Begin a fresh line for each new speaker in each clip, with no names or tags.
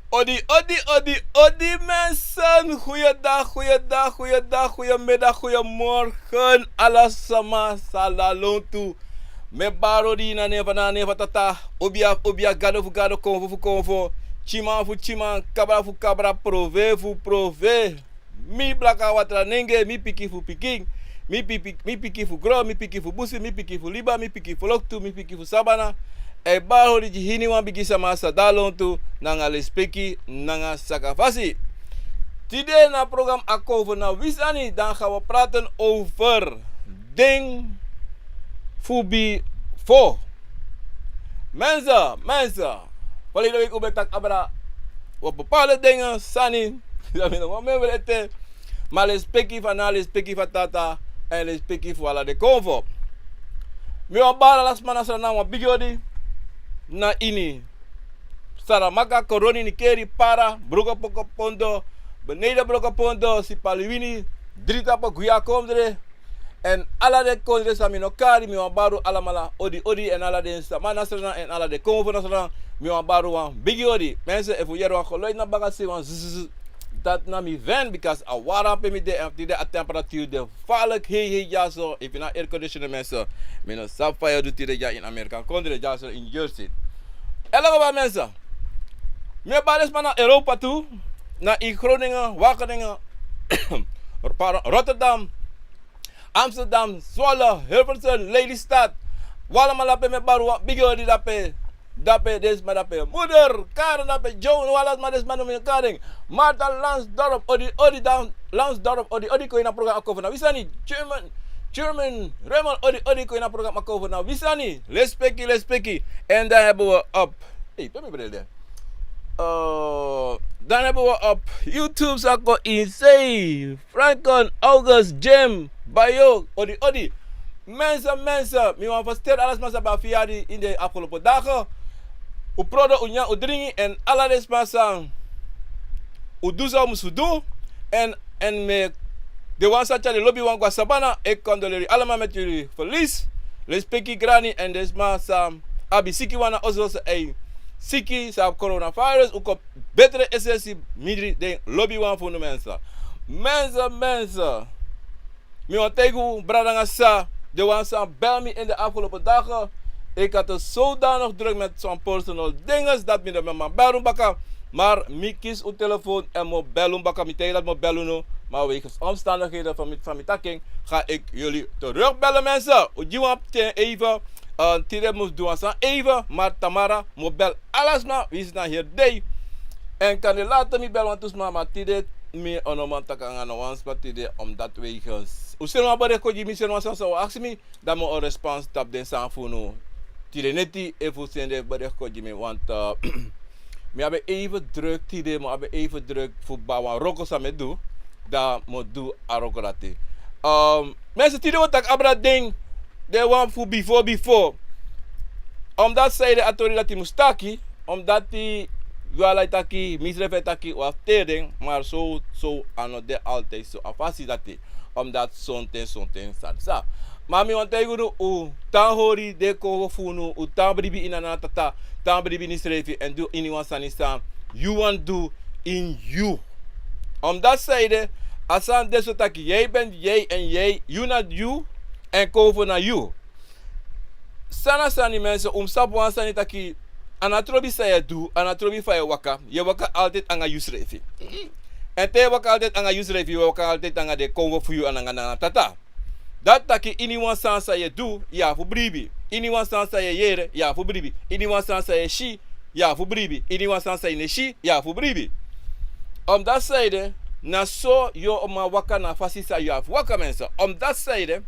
Odi mensen. Goeiedag, goeiedag, goeiedag, goeiemiddag, goeiemorgen. Alasama salalontu. Me baro di na neva tata. Obia gado fu gado konvo fu konvo. Chima fu chima, cabra fu cabra, prove fu prove. Mi blaka watra nenge, mi piki fu piking. Mi piki fu gro, mi piki fu busi, mi piki fu liba, mi piki fu loktu, mi piki fu sabana. E baro di hini wan bigi sama sadalontu. Nanga lespeki, nanga sakafasi. Today na program Akover na Wisani, dan gaan we praten over ding fubi 4. Mensen. Verleden week op tak abra op bepaalde dingen sani. Dat we nog wel mee willen. Maar lespeki van na lespeki van tata en lespeki voor ala de convo. Mi wa bala las manasa na wa bigodi na ini. Saramaka koroni ni keri para broka poko pondo beneden broka pondo si paliwini drita pa guya komdre en ala de kondre sami no kari mi wabaru ala mala odi en ala de samana srana en ala de konvo na srana mi wabaru wan bigi odi mensen efu yero geluid na bagasi wan dat na mi ven because a wara pe mi de en die de a temperatuur de valk hey ja so if na air conditioner mensen mi no sapfire doet die ja in Amerika kondre ja so in Jersey elago ba mensen. Meer bales maar naar Europa toe, naar Groningen, Wageningen, Rotterdam, Amsterdam, Zwolle, Hilversum, Lelystad. Allemaal op met baru, bigori dape des maar dape moeder, Karen dape Joan, walas maar des maar noemen Karen. Marta Lansdorp, odi down Lansdorp, odi ko ina program ako na wisani German, Raymond, odi ko ina program ako na wisani. Lespeki. En dan hebben we op. Hey, ben je daar? Dan hebben we op YouTube zako Insane, Frankon, August, Jim, Bayo, odi. Mensen, mi wan verster alles masa ba fiadi in de afgelopen dagen. U prodo unya udringi en alla des masa u duza musu do en me de wan sacha de lobby wan kwa sabana ek kondoleri allemaal met jullie verlies. Respecti grani en des masa abi siki wana ozo se siki sa coronavirus u ko betere essentie midri de lobby wan voor de mensen. Mensen. Mi wan tegu bradanga sa de wan sa bel me in de afgelopen dagen. Ik had het zodanig druk met zo'n personal dingen dat me de mijn bellen bakken. Maar mi kies uw telefoon en mo bellen bakken. Mi tegen dat mo bellen no. Maar wegens omstandigheden van mijn takking ga ik jullie terugbellen mensen. Uji wan even. Tire moest doen aan even. Maar Tamara mo bel alles maar. Wie is nou hier day. En kan je later mi bellen want dus maar tire me onoman takang aan ons. Maar tire omdat wegens. Usen maar bij de koji mission was zo ask me. Dat mo een response tap den sanfuno. Tide neti even zenden bij de koji me want me hebben even druk tide mo hebben even druk voor bawa roko samen doen. Dat mo do arokorate. Mensen tide wat tak abra ding. De want voor before. Omdat zij de autoriteit mustaki, omdat die wel taki misrefe taki of tering, maar zo ano de altijd zo afasi dat omdat sonten sa. Maar mi want tegen u tanhori de ko funu u tambribi inana tata tambribi nisrefi en do iniwan sanisa you want do in you. Omdat zij de asan deso taki jij bent jij en jij you not you en ko naar you. Sana sani mensen sabuan sani taki anatrobi saya do anatrobi fa waka je waka altijd anga yusrefi en te waka altijd anga yusrefi waka altijd anga de konvo fu you ananga tata dat taki iniwan sansa ye do ya fu bribi iniwan sansa ye yere ya fu bribi iniwan sansa ye shi ya fu bribi iniwan sansa ye shi ya fu bribi dat zijde na so yo ma waka na fasisa ya fu waka mensen dat zijde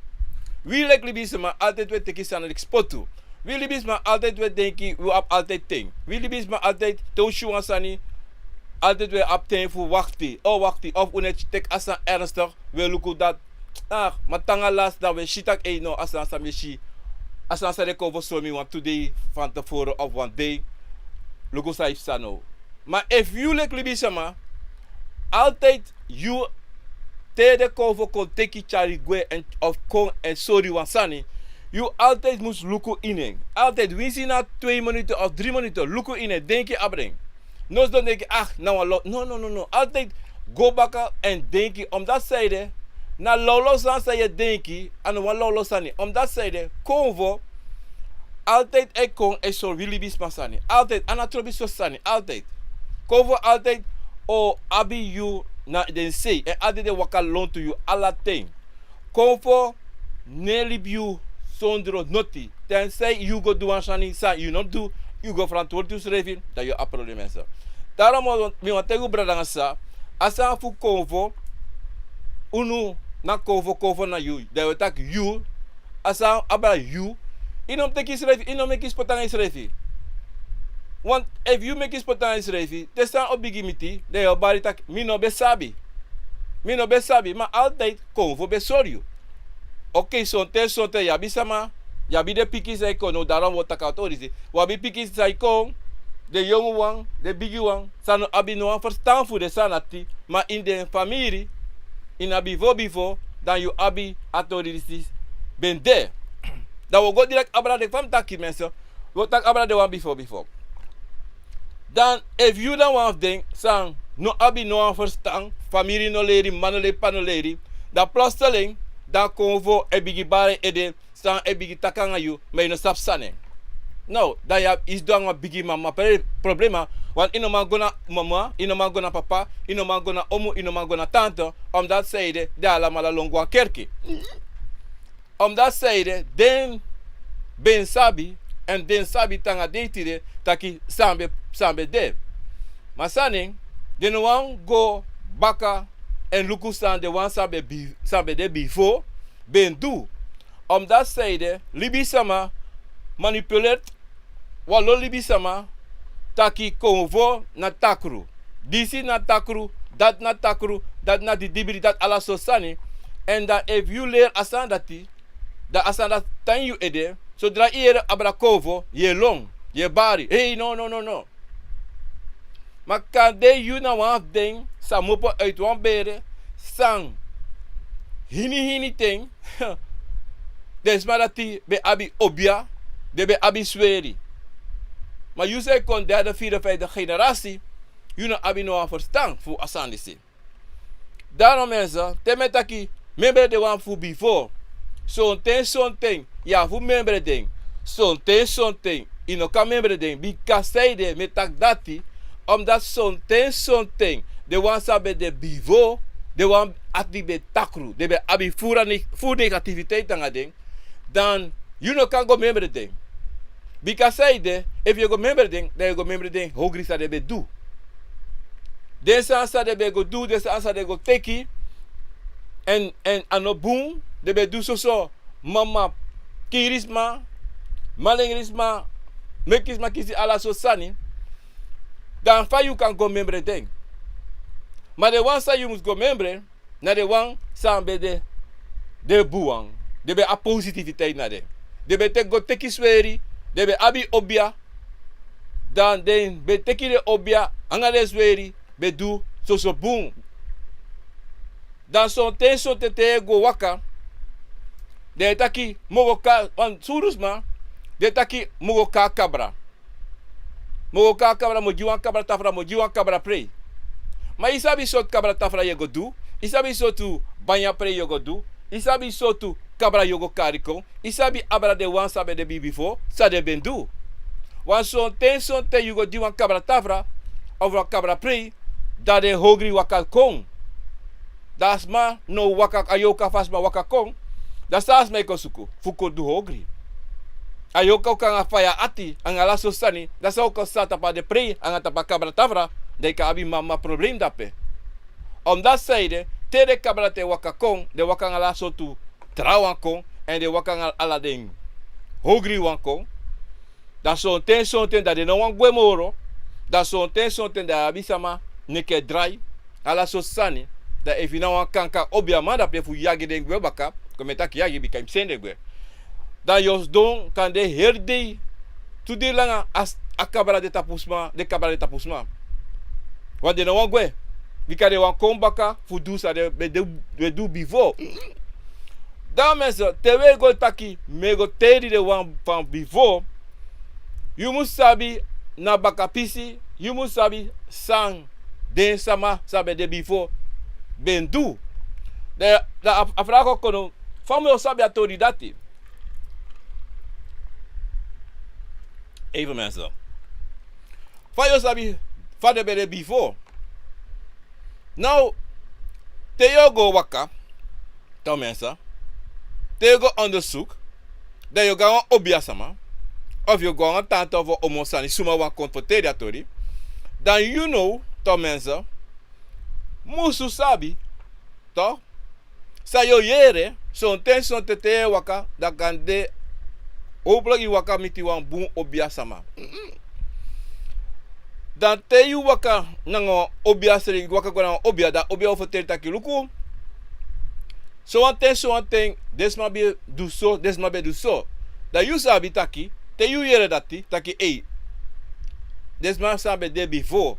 wie lekli bisma altijd we teki sana exportu. Wie bisma altijd we denki we op altijd ting. Wie bisma altijd toshu asani altijd we op ting voor wachti. Wachti of unet tek asa ernstig we luku dat matanga las dat we shitak no asa samishi. Asa sa recover so me want today van tevoren of one day. Luku sa ifsano. Maar if you lekli bisma altijd you de cover kon teki charigwe en of kon en sorry wansani. You altijd moest lukken in. Altijd winsi na 2 minuten of 3 minuten lukken in. Denk je abring. Nós dan denken, nou no. Altijd go back en denken, omdat zij na lolo san sa je denken, en wan lolo sani. Omdat zij konvo, altijd ik kon e so really bis masani. Altijd, anatrobi so sani, altijd. Konvo altijd, abi you na den say, en altijd de waka loan to you, alla ting. Konvo, nelib you, sondro noti. Tenzij you go do an shani, sa you not do, you go verantwoordelijk schrijven, dat je een probleem is. Daarom mi want tegen brada sa, asa fu konvo, unu na konvo na you, dat we tak you, asa abra you, inom teki schrijven, inom make spotang schrijven. Want if you make spotang schrijven, te staan op bigimiti, dat je bari tak mi no besabi, maar altijd konvo besoryu. Oké, sonte yabi sama, yabi de piki sai kon, no daarom wordt tak autorize. Wabi piki sai kon, de jonge wang, de bigi wang, sano abi no an verstaan voor de sanati, maar in de familie, in abi vo, dan you abi autorities ben de. Dan we go direct abra de fam taki mensen, we tak abra de wan before. Dan if you dan wan ding, sang no abi no an verstaan, familie no leri, manole panoleri, dan plotseling, dan konvo e bigi bare ede, sang e bigi takanga you, maar je no sap sane. Nou, dan je is dan een bigi mama problema, want ino man gona mama, ino man gona papa, ino man gona omu, ino man gona tante, omdat zeiden, de allemaal longwa kerki. Omdat zeiden, den ben sabi, en den sabi tanga deitire, taki sambe de. Maar saning, den wan go baka, en luku staan de wan sambe de before, ben do. Omdat zeiden, libi sama, manipuleert, walo libi sama, taki konvo na takru. Disi na takru, dat na di dibiri, dat ala sosani. En dat if you leer asan dati, dat asan dat tan you ede, zodra je abra konvo, je long, je bari. Hey, no. Maar kan de you na wan ding, sa mopo uit wan bere, sang, hini ting, desma dati be abi obia, de be abi sweri. Maar je zei kon derde, vierde, vijfde generatie, je no abi no verstaan voor asandisi. Daarom mensen, te taki member de wan voor before. Zo'n ting, ja voor member ding. Zo'n ting, je no kan member ding. Because zij de met tak dati, omdat zo'n ting, de wan sabe de before, de wan ati be takru, de be abi voor negativiteit aan ding, dan je no kan go member ding. Because I say, if you go member thing, then you go member thing, hogri sa de be do. Deze ansa de be go do, deze ansa de go take en ano boom, de be do so, mama, kirisma, malingrisma, mekisma kisi ala so sani, dan fa you can go member thing. Maar de one sa you must go member, na de one sa be de buang, de be a positiviteit na de. De be te go take sweri, de be abi obia, dan den be tekire obia, angale zweri, be du so boom. Dan son te go waka, de taki mogo ka, wan surusma, de taki mogo ka kabra. Mogo ka kabra, mo jiwan kabra tafra, mo jiwan kabra prey. Ma isabi sot kabra tafra ye go du, isabi sotu banya prey ye go du, isabi sotu kabra yogo kariko, isabi abra de wan sabe de bi before, sa de bendu. Wan son te yugo di wan kabra tafra, of wan kabra prey, da de hogri waka kong. Das ma no waka ayoka fasma waka kong, da saas me kosuku, fuko du hogri. Ayoka kanga faya ati, angala sosani, da sa ko sata pa de prey, angata pa kabra tafra, de ka abi mama problem dape. Omdat zeide, te de kabra te waka kong, de waka ngala sotu trouwan kong, en de waka ala ding hogri wan kong. Dan son ten dat de no wan gwemoro, dan son ten da abisama neke dry, ala so sani, da if you wan kanka obia man dat fu yagi den gwe baka, kometak yagi bikaim sende gwe. Dan jos don kan de herde, tu de langa as akabra de tapusma, de kabra de tapusma. Want de no wan gwe, bika de wan kong baka, fu du sa de du before. Dan mensen, terwijl go taki, me go teri de wan van before, you must sabi na baka pisi, you must sabi sang den sama sabe de before ben do. De afrago kono famo sabe autoridade. Even mensen. Van je sabi vader bij de before. Nou, te je go waka, to mensen. Te je go onderzoek. Dat je gaan obiasama. Of je gaan tante of omosani suma wan confrontatori. Dan you know, to mensen. Musu sabi. To. Sa yo yere. Son ten son te waka. Da kan de. Oblagi waka miti wan boom obiasama. Dan te yu waka nango obiasri waka gona obia da obia offer taki luku. So one thing this ma be do so, this ma be do so. Da you sabi taki, te yu yere dati taki hey. This ma sabi de before.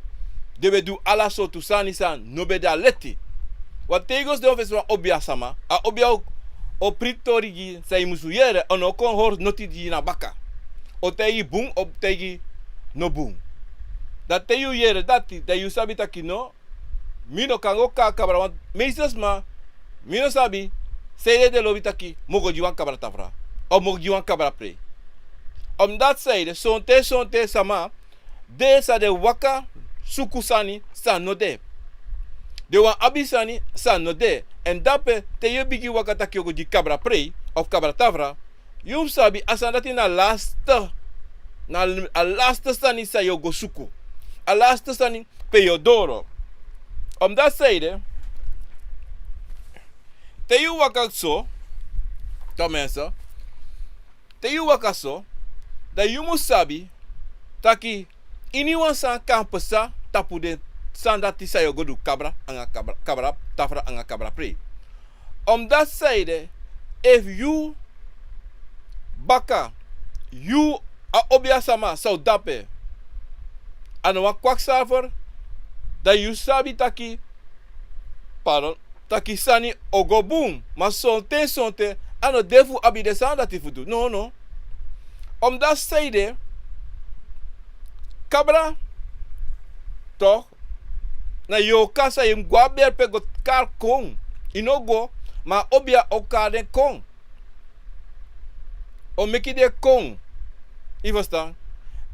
De be do ala so to sani san no be da leti. Wat te gos de office wan obia sama, a obia o pritori gi sai musu yere ono kon hor noti di na baka. O te yi boom o te yi no boom. Dat te yu yere dati, da yu sabi taki no, mino kango ka kabra, want meesters ma, mino sabi, seide de lobi taki, mogo jiwan kabra tafra, o mogo jiwan kabra pre. Dat seide, sonte sama, de sa de waka, sukusani, sa no de. De wan abisani, sa no de. En dape, te yu bigi waka taki ogo di kabra pre, of kabra tafra, yu sabi, asandati na last stani sa yo go suku. A laatste standing Peodoro. Dat zeiden, te yu waka so, to mensen, te yu waka so, da yu mu sabi, taki, iniwan san kampesa, tapu de sandati sa yo godu kabra, anga kabra, tafra anga kabra pre. Dat zeiden, if you baka, you a obiasama, so dape, ano wan kwaksaver, da you sabi taki, pardon, taki sani ogo boom, ma sonte, ano defu abi de san dat ifu do. No. Dat zeide, kabra, toch, na yo kasa yim gwaber pe got kar kong, inogo, ma obia okade kong. O meki de kong, i verstaan?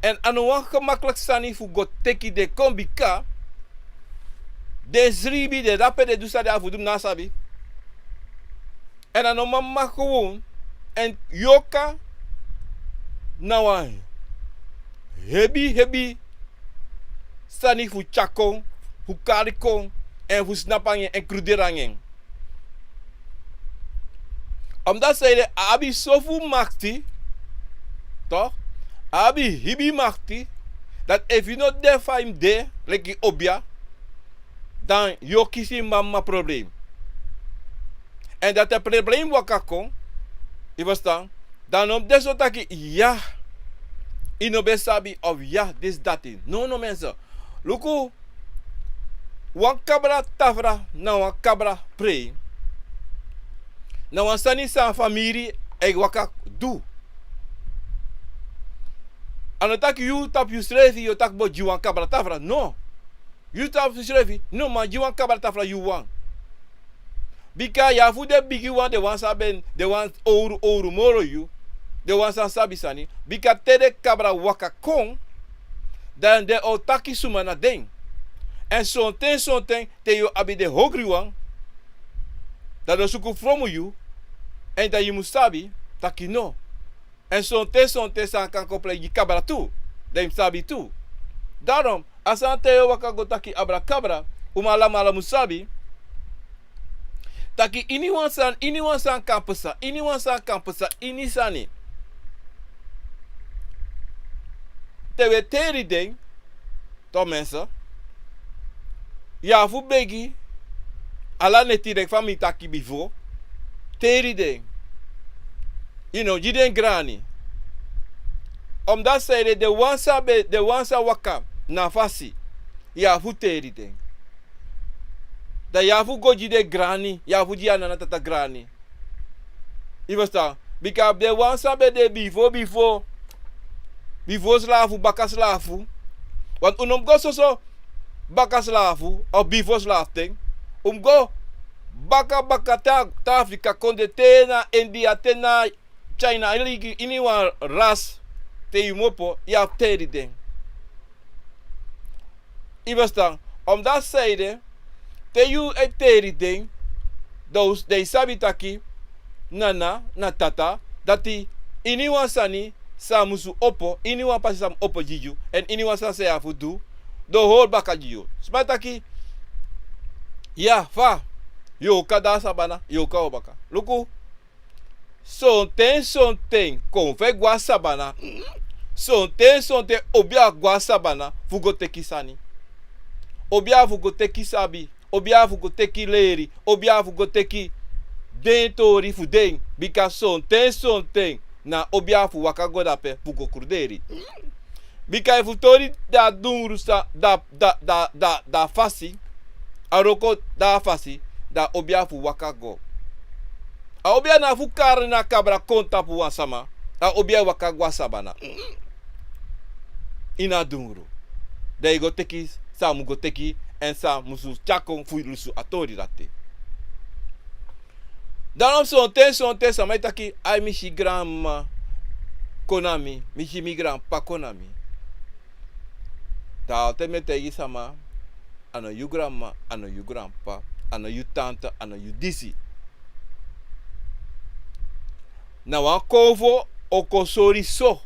En ano wan gemakkelijk sani fu go teki de kombika. De zribi de rape de dusa de afudum nasabi. En ano mama gewoon. En yoka. Nawa. Hebi. Sani fu chakong. Fu karikong. En fu snapangen en kruderangen. Omdat zij de abi sofu makti. Toch? Abi hibi makti, dat if you not there for him there, like obia, dan yo kisi mama probleem. En dat het probleem wakakon, je verstaan, dan op deze taki, ja, inobe sabi of ja, this dat in. No mensen. Luku, wan kabra tafra, na wan kabra pray, na wan sani sa famiri, ek wakak do. Ano tak you tap you schreef you tak bo jiwan kabra tafra. No. You tap you schreef no man jiwan kabra tafra you want. Bika ya fu de bigi wan de wan saben de wan ouro moro you. De wan san sabi sani. Bika tede kabra waka kong. Dan de o taki suma na ding. En sonten te you abi de hogri wan. Dat do suku from you. En dat you musabi taki no. En sonte san kan komplek yi kabra tu. Dem sabi tu. Daarom, als aan te waka go taki abracabra, umala musabi, taki iniwan san kampesa, inisani. Tewe teri ding, to mensen, ja fu begi, ala neti dek van mi taki bifo, teri ding. You know, jiden grani. Omdat zij de wansa waka na fasi. Ya fu teri ding. Da ya fu go jide grani, ya fu jia na tata grani. You verstaan? Because de wansa be de before slafu baka slafu, Want unom go so baka slavu of before slave thing. Go baka ta Afrika konde tena India tena China ini wan ras te yumopo ya teri ding. Ibastan om dat zijde te yu e teri ding those they sabitaki nana na tata dati ini wan sani sa musu opo ini wan pasi sam opo jiju en ini wan sa se afu do whole baka jiju smataki ya fa yo kada sabana yo ka obaka luku son ten kon fe gwa sabana son ten obia gwa sabana fugo teki sani obia fugo teki sabi obia fugo teki leri obia fugo teki den tori fu den bika son ten na obia fu waka godape fugo kurderi bika fu tori da dunrusa da fasi aroko da fasi da obia fu waka go a obia na fu kar na kabra konta pu wasama a obia waka gwa sabana ina dunru da igo teki sa mugo teki en sa musu chakon fu lusu atori rate dan son ten sa mai taki ai mishi grandma konami mishi migram pa konami da te metegi sama ano you grandma ano you grandpa ano you tante ano you disi na wan kovo oko sori so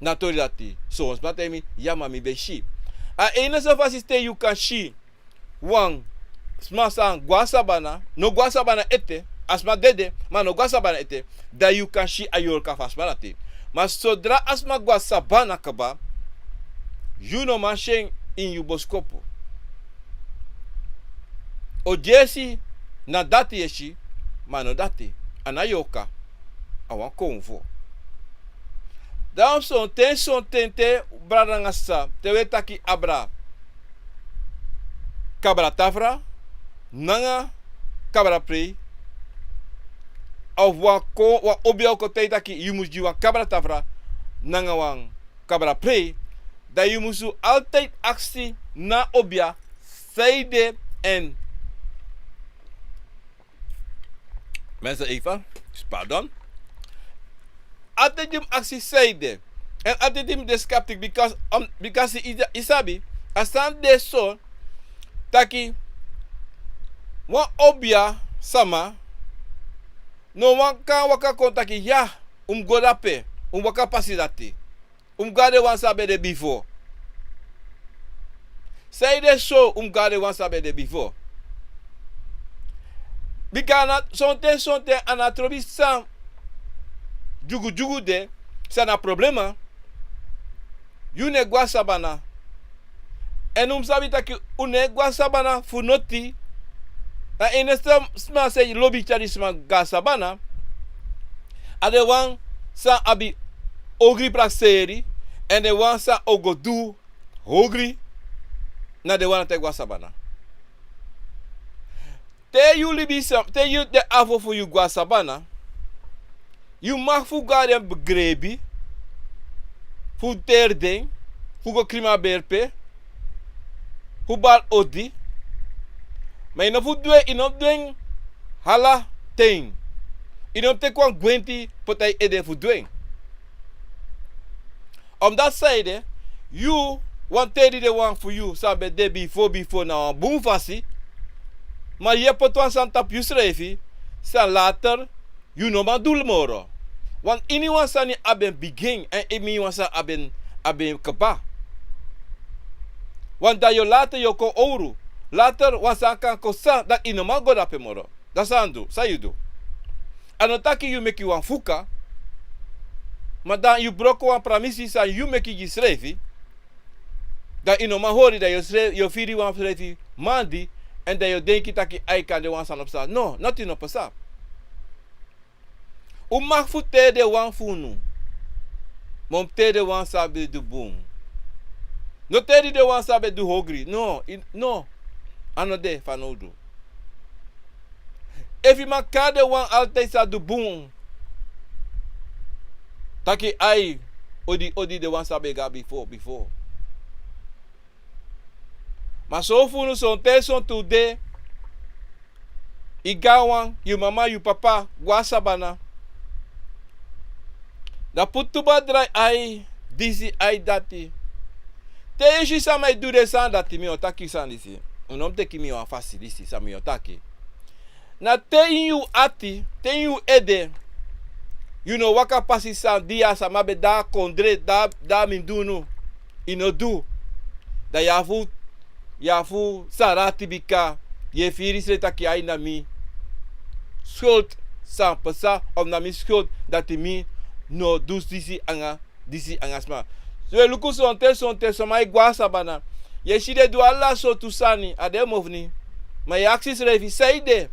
na tori dati so ons matemi yama mi beshi a ene so fasiste you kan shi wan smasan guasabana no guasabana ete asma dede ma no guasabana ete da you kan shi ayor ka fasbalate mas sodra asma guasabana kaba you no manchen in you boskopo o jesi na dati yeshi mano dati anayoka awan konvo dan son ten te bradangasa te wetaki abra kabra tafra nanga kabra pre of wa obia ko te taki you must jiwa kabra tafra nanga wan kabra pre da you musu altijd actie na obia zijde en mensen even pardon altijd die actie zijde en altijd die de skeptic because isabi asan de so taki wan obia sama no wan kan waka kontaki ya godape waka pasidati gade wan sabe de before say de so gade wan sabe de before bikana sonte anatrobi sam jugu de sana problema yune gwa sabana en sabita ki une gwa sabana funoti na inestam sma say lobby charisma ga sabana ade wan sa abi ogri praseri en de wan sa ogodu hogri na de wan te gwa sabana te you libisam te you de avo fu you gwa sabana you mag fu garden begrebi fu terding fu go klima berpe fu bal odi maar ino fu dwe ino dwen hala ting ino te kwan gwenti potay ede fu dwen dat zijde you want tedi de wan fu you sabe de before na wan boom fasi maar je pot wan san tap you schrijfi san later you no ma dul moro want ini wan san ni aben begin en imi wan san aben kaba want da yo later yo ko ouro later wan san kan ko san dat ino ma go dape moro da san do sa you do anotaki you make you wan fuka maar dan you broko wan pramisi san you make you schrijfi da ino ma hori da yo firi wan schrijfi mandi en dat je denkt dat je eikan de wan san op staat. No, not in op staat. U mag voeten de wan funu. Mom te de wan sabe du boom. No te de wan sabe du hogri. No. Ano de fanodo. If you makade wan altijd sa du boom. Taki ai odi de wan sabe ga before. Mas so funu son te son today. Igawan, you mama, you papa, guasabana. Da putuba dry ai, disi ai dati. Te ishi sama do de san dati mi otaki san disi. Unom teki mi afasi disi sa mi otaki. Na te you ati, te you ede. You know waka pasi san dia sama be da kondre da mindunu. Ino du. Da yafu sarati bika. Je firis taki ai na mi. Schuld san pesa om na mi schuld dat mi no dus disi anga sma. So luku son te so mai guasa bana. Je shide du alla so tusani ade movni. Ma yaksis revi seide.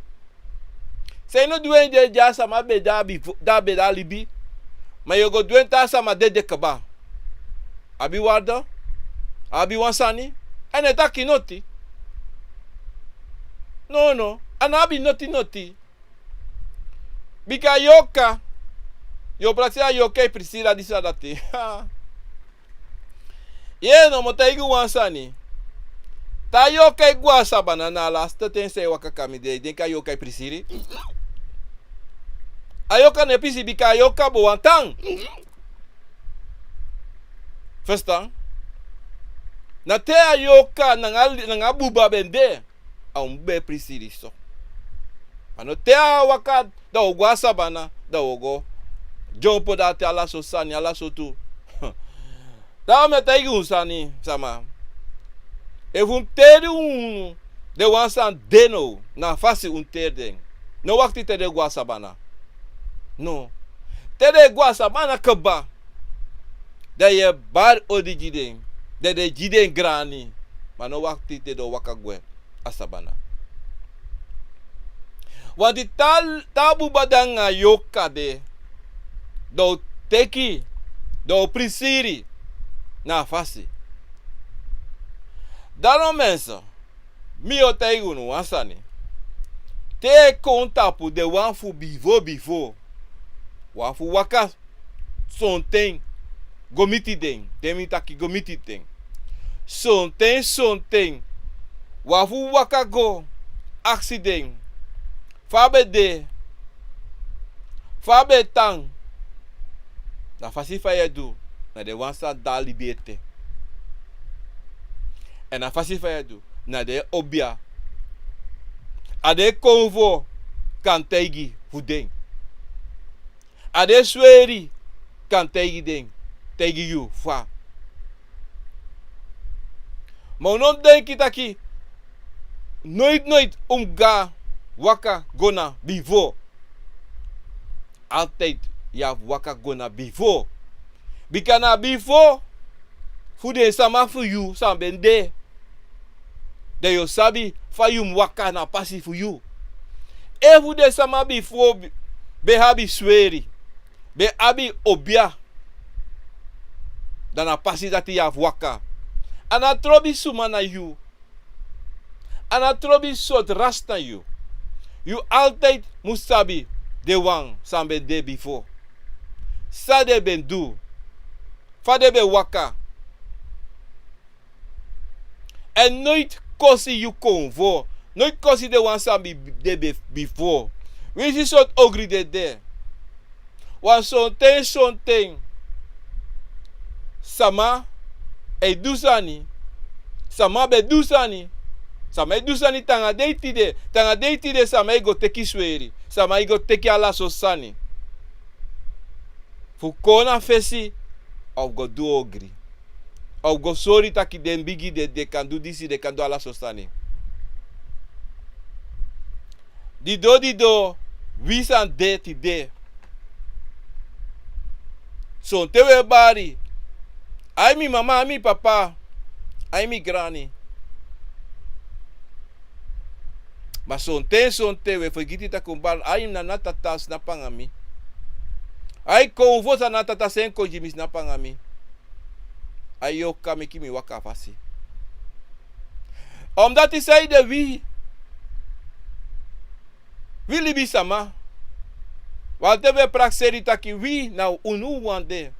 Sei no duen de jasa ma be da be da libi. Ma yo go duen ta sama de kaba. Abi warda? Abi wansani? Ene taki noti. No. Anabi noti. Bika yoka. Yo pratia yoka e Priscila disa dati. Ye no motaigu wansani. Ta yoka e guasa banana lasta ten se wakakami de. Denka yoka e Priscili. Ayoka ne pisi bika yoka bo wantang. Verstaan? Na te ayoka nanga buba bende. Aum be Priscili so. Ano te waka da ogwasa bana da ogo. Jompo da te ala so sani ala so tu. Da me ta igu sani sama. Evun teri de wansan deno na fasi terden. No wakti te de gwasa bana. No. Te de gwasa bana keba. Da ye bar odigiden. De jiden grani. Maar no wakti te do wakagwe asabana. Want die tabu badanga yoka de do teki do prisiri na fasi. Daarom mensen, mi o teigunu wasani. Te kontapu de wanfu bifo. Wanfu waka sonten gomiti den. Temi taki gomiti den. Sonten. Wafu waka go accident. Fabe tang. Da fasi faye do. Na de wansa da libete. En na fasi faye do. Na de obia. Ade konvo kan teigi fuden. Ade sweri kan teigi den. Teigi you fa. Maar non denk taki. Nooit omga waka gona before. Altijd ja waka gona before. Bikana before. Fude sama for you sam bende. De yo sabi fa you waka na pasi for you. E fude sama before be habi sweri. Be abi obia. Dana pasi dati ya waka. Ana trobi suma na you. Ana trobi sot rasta you. You altijd mustabi de wang sambe de before. Sade ben do. Fade be waka. En nooit kosi you konvo. Nooit kosi de wang sambe de before. Wie is sot ogri de. Wan sonten. Sama e dusani. Sama be dusani. Sama e dusani tanga deitide sama e go teki sweri. Sama e go teki ala sosani. Fukona fesi of go do ogri. Of go sorry taki den bigi de kan do disi de kan do ala sosani. Dido wisan de ti de. Son tewe bari. Ai mi mama, ai mi papa, ai mi granny. Maar sonte we forgiti ta kumbal ai na natatas na pangami. Ai konvo sa natata sen konjimis na pangami. Ai yo kami kimi waka fasi. Omdat hij zei de wie libi sama. Want we prakseri taki wie nou unu wande.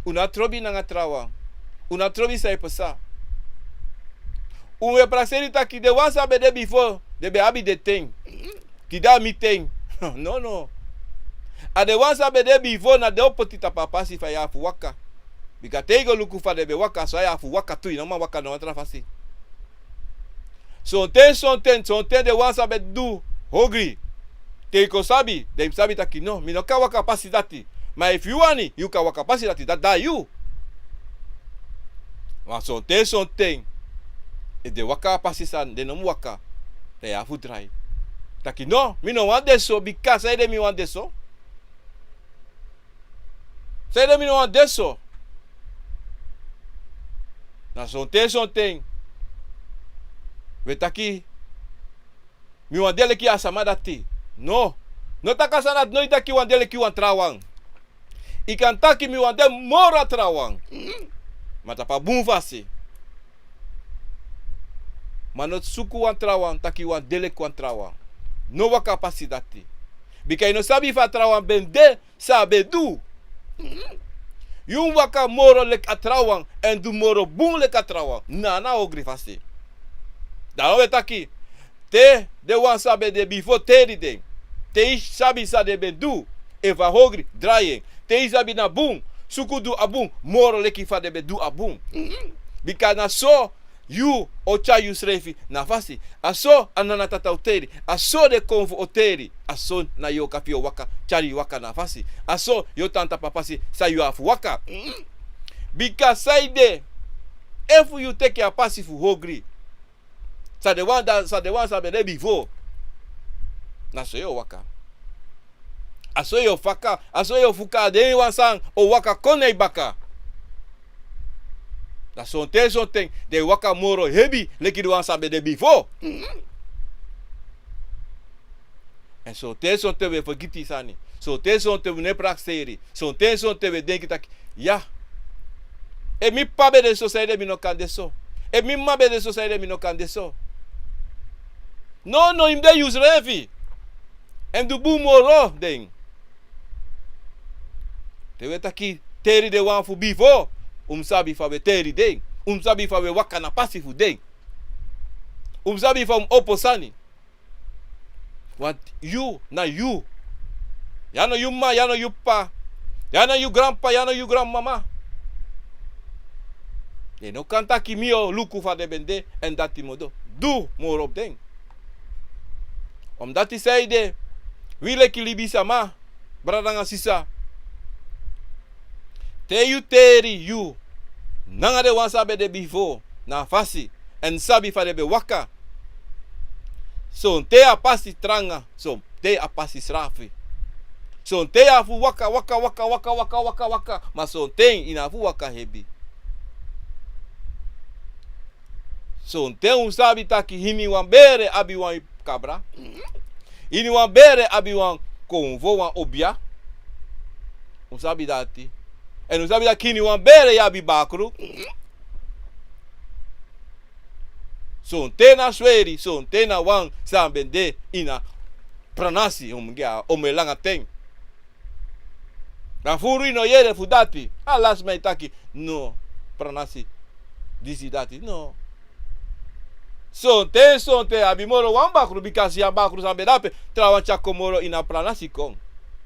Una trobi na trawa. Una trobi sai pasa. Unwe prakseri taki de wan sabe de before. De be abi de ting. Ki da mi ting. No. A de wan sabe de before na de opotita papa si fa ya fu waka. Bika tego luku fa de be waka so ya fu waka tu. No ma waka no atra fasi. Son ten de wan sabe do hungry. Teiko sabi, de sabi taki no, mi no ka waka pasi dati. Mas if you want you ka waka pasi dati, that you. Mas son ten. E de waka pasi san, de no waka. Te afu dry. Taki no, mi no want this so, because I de mi want this so. Say de mi no want this so. Na son ten. We taki, mi want dele ki asama dati. No taka sanat no itaki wandele ki wan trawang. Ikan taki mi wande mora trawang. Mata pa bun fasi. Manot suku wan trawang taki wandele ki wan trawang. No wa capacidade. Bika no sabi fa trawang bende sabe du. Yun waka moro lek atrawang en du moro bun lek atrawang. Na ogri fasi. Da we taki. Te de wan sabe de before teri de. Te sabi sa de bedu. Eva hogri drying. Te sabi na boom. Suku du abum. Moro leki fa de bedu abum. Bika na so you ocha you srefi na fasi. Aso anana tata oteri. Aso de konfu oteri. Aso na yo kapio waka. Chari waka na fasi. Aso yo tanta papasi sa you afu waka. Bika saide. If you take a passive hogri. Sa de wan sabe de before. Na so yo waka. Aso yo faka. Aso yo fuka de wan sang. O waka kone baka. Na son ten. De waka moro hebi. Leki de wan sabe de before. En so ten we forgiti sani. So ten we ne prakseri. So ten we denki tak. Ya. E mi pabe de society mi no kande so. E mi mabe de society mi no kande so. No, im de use refi. En du bu moro ding. Te weta ki teri de wan fu before. Sabi fa we teri ding. Sabi fa we waka na pasifu ding. Sabi fa oposani. Want you na you. Ya no you ma, ya no you pa. Ya no you grandpa, ya no you grandmama. De no kanta ki mio luku fa de bende en dati modo. Du moro ding. Omdat hij zeide, wile kilibi sama, bradanga sisa. Te you teri you. Nanga de wan sabe de before, na fasi, en sabi fa de be waka. So te a pasi tranga, so te a pasi srafi. So te a fu waka, ma so te ina fu waka hebi. So te sabi taki hini wan bere abi wan cabra. Ini wan bere abi wan konvo wan obia. Sabi dati. En sabi da kini wan bere ya bi bakru. So te na sweri, so te na wan sambende ina pranasi omelanga ten. Na furu no yere fudati. Alas mai taki no pranasi disi dati no. So te abimoro wan bakru because ya bakru sambe dape trawan chakomoro ina pranasi kon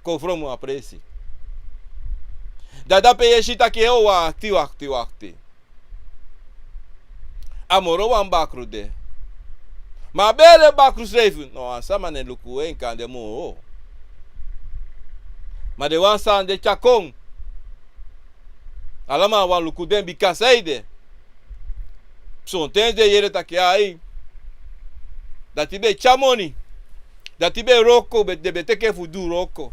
fromu apresi. Da dape yeshita ke o akti. Amoro wan bakru de. Ma bele bakru srefu. No asama ne luku en kande mo. Ma de wan san de chakon. Alama wan luku den because aide. So ten de yere take aí. Dati be chamoni. Dati be roko be de teke fudu roko.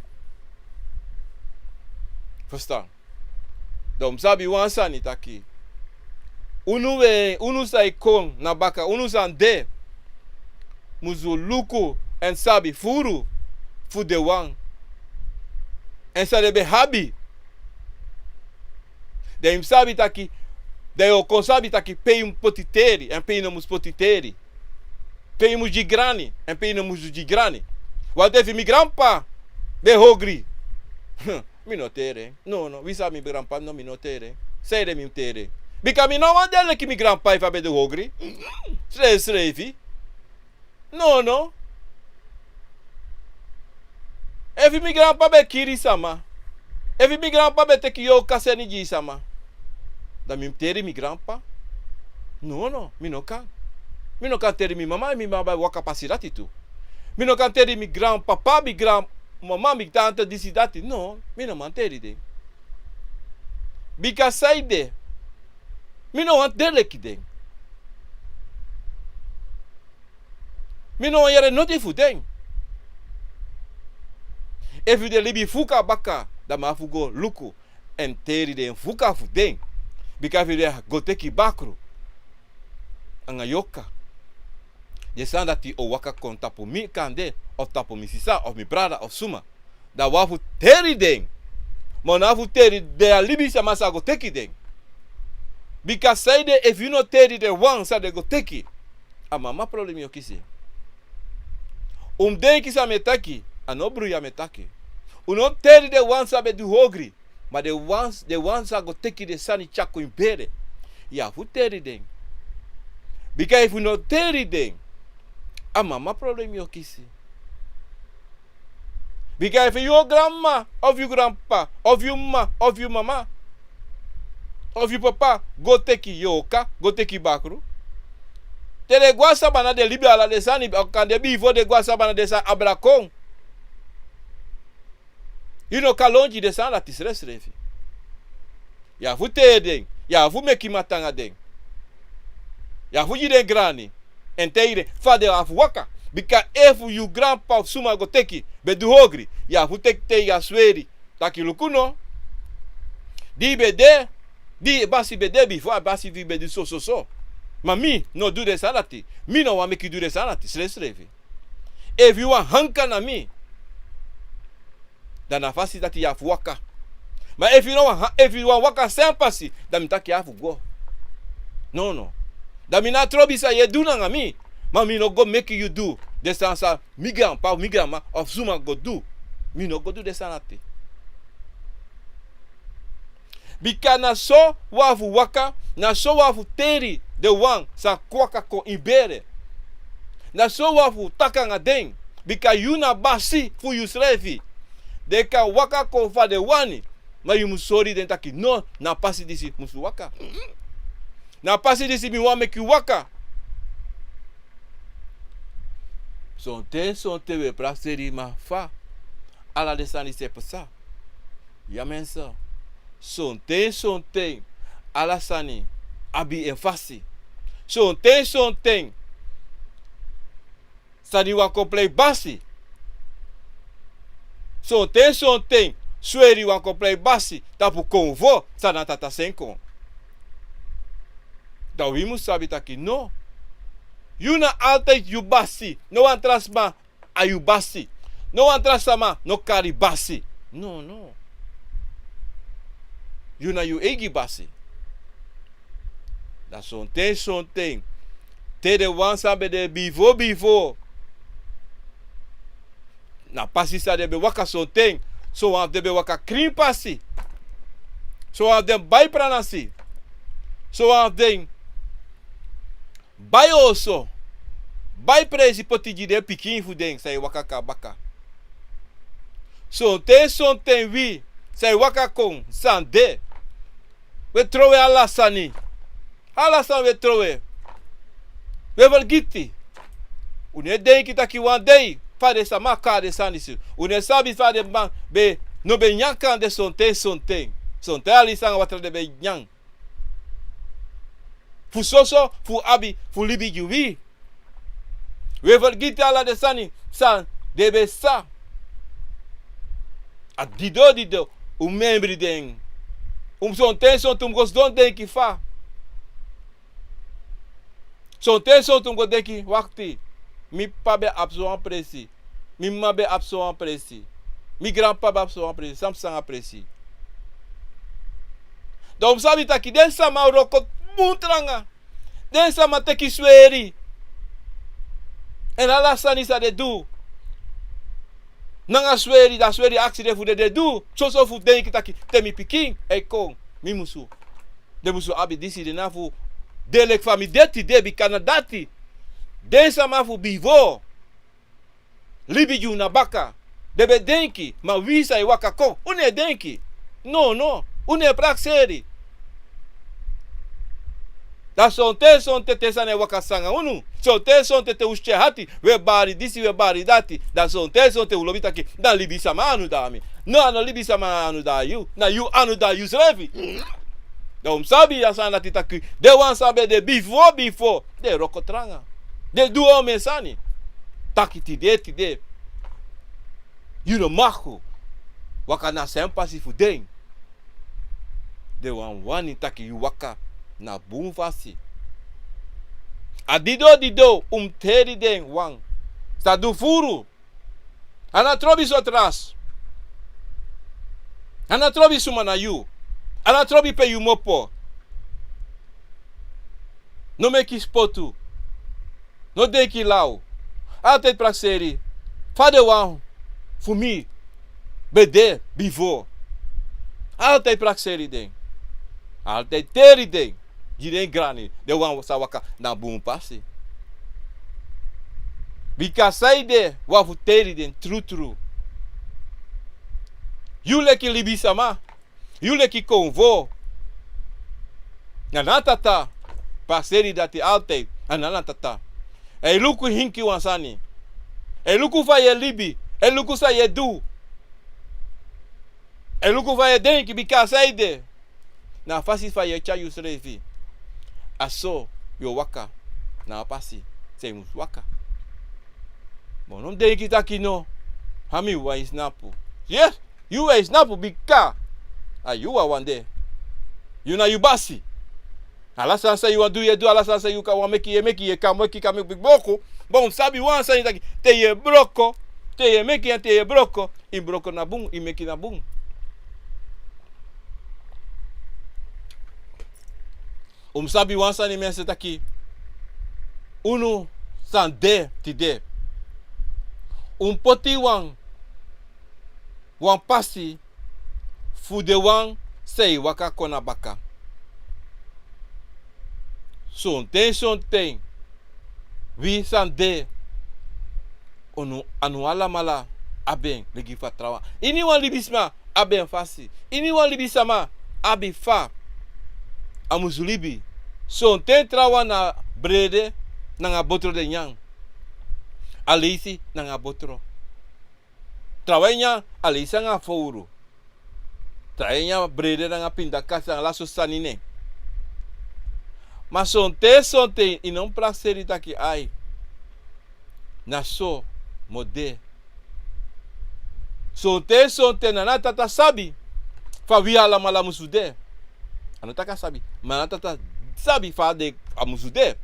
Firsta. Dom sabi wan sani taki. Unu sai kon na baka, unu san de. Muzu luku en sabi furu fu de wan. En sa de be habi. De im sabi taki. Daí o consabe tá aqui pei potiteri, empenhamos potiteri. Peimos de grani, empenhamos de grani. O adev mi grampa, be hogri. Mi no tere. No, visa mi grandpa, no, mi no tere. Sei de mi tere. Because mi no want dele ki mi grandpa ifa be de hogri. Srevi. No. If mi grandpa be kiri sama. If mi grandpa be teki yo kaseni ji sama. Da mi tere mi grandpa. No, mi no kan. Mi no kan tere mi mama, mi mama wa capacidade tu. Mi no kan tere mi grandpapa, mi grandmama, mi tante disi dati. No, mi no manteri de. Because saide. Mi no want dele ki den. Mi no yere noti fu den. If you de libi fuka baka, da ma fugo luku en teri de fuka fu den. Because if you de go teki bakru. Anga yoka. Je san dat die o waka kon tapu mi kande, of tapu mi sisa, of mi brada, of suma. Da wafu teri den. Maar na fu teri de alibi sa masa go teki den. Because say de if you no teri de one sa de go teki. A mama problem yo kisi. Den kisa metaki, ano bruya metaki. Uno teri de one sa be du hogri. Maar de ones sa go teki de sani chako impere. Ya fu teri den. Because if you no teri den, a mama problem yo kisi. Because if your grandma, of your grandpa, of your ma, of your mama, of your papa, go take yoka, go take bakru. Te de guasa bana de libya la de sani, kan de bivo de guasa bana de sa abrakon. You know kalonji de san la tisres refi. Ya fu te den, ya fu meki matanga den. Ya fu den grani. En teire, fade af waka. Because if you grandpa of suma go teki, be du hogri, ya fu tek te ya sweri. Taki lukuno. Di bede, di basi bede before basi vi bede so. Ma mi no do de salati. Mi no wa make you do de salati. Srevi. If you want hanka na mi, dan afasi dat ya fu waka. Ma if you want waka sempasi, dan taki ya fu go. No. Da mi na trobi sa ye do na mi. Ma mi no go make you do. De sansa mi grandpa, mi grandma of suma go do. Mi no go do de sanati. Bika na so wafu waka, na so wafu teri de wan sa kwaka ko ibere. Na so wafu taka nga den. Bika you na basi fu you srefi. De ka waka ko fa de wani. Ma you musori den taki no na pasi disi musu waka. Na pasi disi mi wan make you waka. Sonte we praseri ma fa. Ala de sani se pasa. Ya mensa. Sonte. Ala sani. Abi en fasi. Sonte. Sani wa komplei basi. Sonte. Sueri wa komplei basi. Tapu konvo. Sana tata senkon. Da wimu sabi taki no. You na altijd you basi. No one trust ma a you basi. No one trust ma no kari basi. No. You na you egi basi. Da sonte. Te de wan sabe de bivo. Na pasi sa de be waka sonte. So wan de be waka krim pasi. So wan de bay pranasi. So wan de bay oso. Bay presi potiji de pikin fuden sai wakaka baka. Sonte wi sai wakakon sande. We trowe alasani. Alasan we trowe. We volgiti. Une dei kita ki wan dei. Fade sa maka de sanisi. Une sabi fade man be no be nyankan de sonte. Sonte alisanga watra de be nyang. Fu soso, fu abi, fu libi juwi. We volgiti ala de sani. San debe sa. A dido. Membri den. Sonte gosdon den ki fa. Sonte go deki wakti. Mi pa be abso an presi. Mi ma be abso an presi. Mi grandpa be abso an presi. Samsang an presi. Donc sabi taki den sama rokot muntranga. Den sama teki sweri. En ala sani sa de du. Nanga sweri da sweri aksi de fude de du. So fu den kita ki temi pikin e kon mi musu. De musu abi disi de na fu delek fami deti de bi kanadati. Den sama fu bivo. Libi ju na baka. Debe denki ma wisa e waka kon. Une denki. No. Une prakseri. Da sonte te sane wakasanga unu. Sonte te usche hati. We bari disi we bari dati. Da sonte ulobita ki. Da libi sama anu da mi. No libi sama anu da you. Na you anu da you srefi. Da sabi ya sana titaki. De wan sabe de before. De rokotranga. De du ome sani. Taki tide. You no macho. Wakana sempasi fudeng. De wan wani taki you waka. Na boom fasi. Dido teri den wang. Sta du furu. Ana trobi so tras. Ana trobi suma na you. Ana trobi pe you mopo. No meki spotu. No deki lau. Altijd prakseri. Fade wang. Fumi. Bede. Before. Altijd prakseri den. Altijd teri den. Jireng grani, de wan sawaka na boom passi. Bika saide wa futeri den true. Yule ki libisama, yule ki convo. Nanatata, paseri dati altijd, ananatata. E luku hinki wansani. E luku fa ye libi, e luku sa ye du. E luku fa ye denki bika saide. Na fasi fa ye cha yusrefi. Aso yo waka na pasi semus waka. Bon non de kita kino. Hami wa isnapu. Yes, you wa isnapu bika. You wa one day. You na you basi. Alasan sa you do ye do alasan sa you ka wa meki ye ka big boko. Bon sabi wan sa itaki te ye broko. Te ye meki te ye broko. I broko na bung I meki na bung. Sabi wansa ni mensen taki. Uno san de tide. Poti wan pasi fude wan sei waka kona baka. Sonten. Vi san de. Anuala mala aben legi fatrawa. Ini wan libisma aben fasi. Ini wan libisama abi fa. Amuzulibi. Sonten trawa na brede nanga botro de nyang. Alisi nanga botro. Trawanya alisa nga fouru. Trawanya brede nanga pindakasa laso sanine. Mas sonten e não praxeri taki ai. Naso mode. Sonten na tata sabi. Fa via la mala musude. Anotaka sabi. Manatata sabi fa de amusude.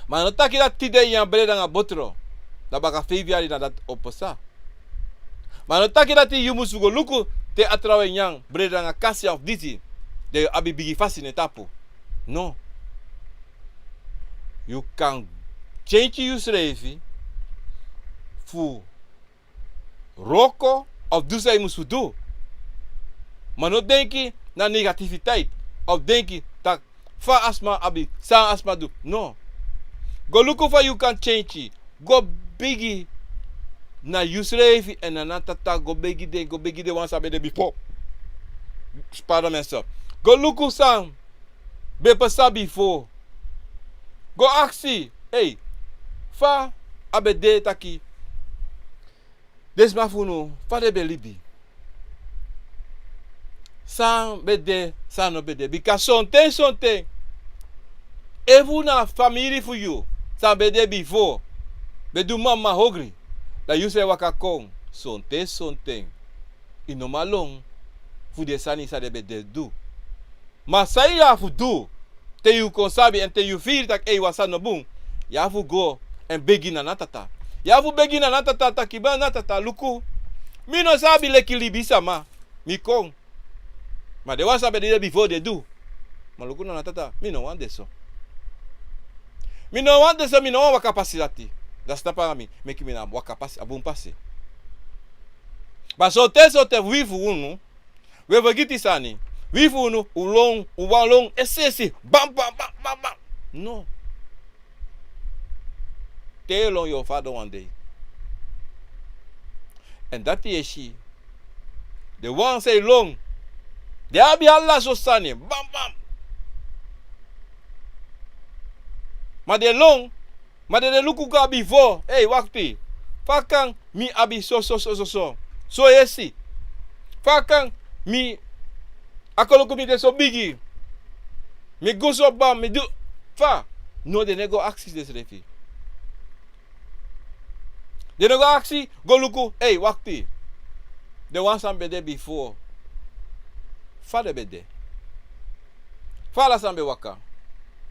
Manotaki da tide yan breda nga botro. Da baka feviari na dat oposa. Manotaki da ti yumusugo luku te atrawe yang breda nga kasi of diti. De abi bigi fasi ne tapo. No. You can change your srevi fu roko of do say musudu. Mano denki na negativiteit. Of denki tak fa asma abi sa asma do. No. Go look for you can change. Go bigi na yusrefi en na tata go bigi de wan sabe de before. Pardon myself. Go look sam be pasa before. Go aksi. Hey. Fa abede taki. Desma funo fa de belibi. San bede, san no bede. Because sonten. Evu na family for you. San bede before. Bedu mama hungry. La you say waka kong. Sonten. Ino malong. Fu de sani sa de bede do. Masai ya fu do. Te you konsabi and te you feel tak ei wasa no boom. Ya fu go and begin na natata. Ya fu begin na natata takiba natata luku. Mi no sabi leki libisa ma. Mi kong. Ma de wasa be de before they do. Ma luku na natata. Mi no want deso. Mi no want waka pasirati. Das tapa mi. Meki mi na waka pasi abun pasi. Mas sote wifu unu. We vergiti sani. Wifu unu ulong, uwalong, esesi. Bam, bam, bam, bam, bam. No. Tell on your father one day. And that is she. The one say long. The abi Allah so sani. Bam, bam. Maar de long, maar de luku ka before. Hey, wakti. Fakang mi abi so. So yesi. Fakang mi akoloku mi de so bigi. Mi go so bam, mi do. Fa. No, de nego aksi des refi. De nego aksi, go luku. Hey, wakti. De one sambe de before. Fa de bede. Fa la sambe waka.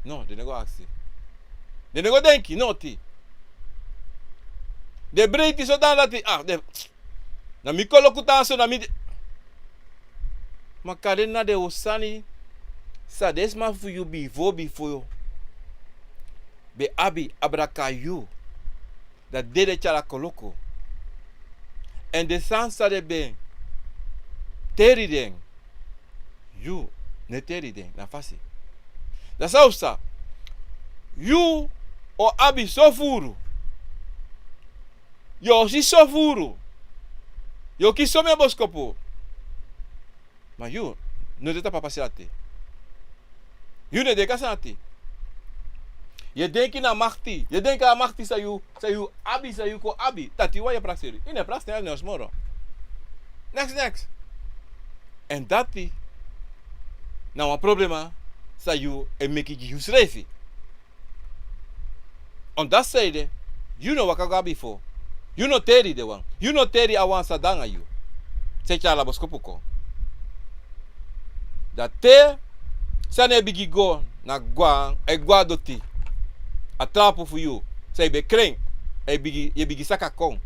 No, de nego aksi. De nego denki, no ti. De breiti so dan lati. Na mi koloku tanso na mi. Makade na de osani. Sa desma fu you before you. Be abi abrakayu. Da dede chala koloko. En de sansa de ben. Teri den. You ne teri den. Na fasi. Da sausa. You o abi sofuru. Yo si sofuru. Yo ki some boskopo. Ma you no de tapa pasiate. You ne de kasati. Je denki na machti. Je denki na machti sa you abi sa you ko abi. Tati wa je prakseri. Ine prakseri ne osmoro. Next. En dati na een problema sa you e meki you srefi. On dat zijde, you know what I got before. You know Terry the one. You know Terry awan sadanga you. Secha la boskopuko. Dat te sane bigi go na guan e guadoti. A trapo for you. Say be kring. E bigi saka kong.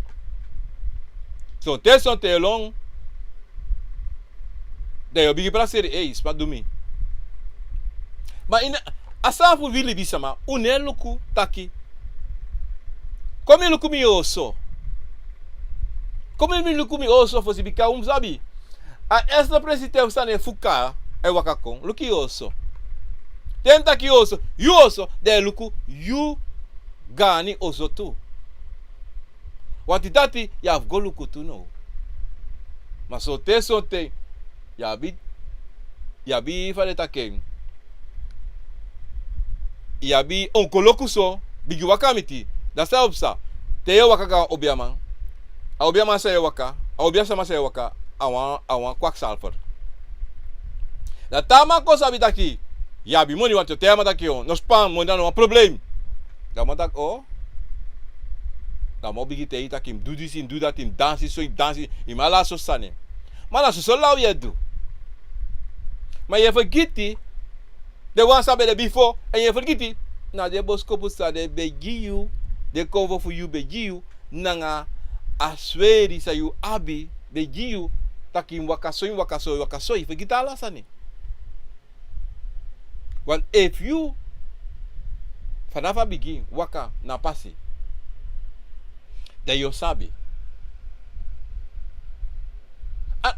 So te son te long. De yo bigi praseri spa dumi. Ma ina asafu vili bisama uneluku taki. Come luku mi oso. Come mi luku mi oso fosse bika sabi. A esta presidente sane fuka e wakakon. Luki oso. Tenta ki oso. You oso de luku you gani oso tu. Wati dati ya go luku tu no. Ma sote ya bi fale taken. Ya bi onkoloku so bigi wakamiti. Da sa opsa. Te yo waka ga obiama. A obiama sa yo waka. A obiama sa yo waka. Awan kwaksalver. Da tama ko sabi daki. Ya bi moni wat yo tema daki on. No spam mo dan no probleem. Da mo dak o. Da mo bigi te ita kim do this in do that in dansi so in dansi. Imala so sane. Mala so law ye do. Maar je vergiti. De one sabi de before. En je vergiti. Na de boskopu sa de begi you. De cover for you begiu nanga asweri sa you abi begiu takim wakasoi vergita lasani. Want if you fanafa begin waka na pasi de yo sabi.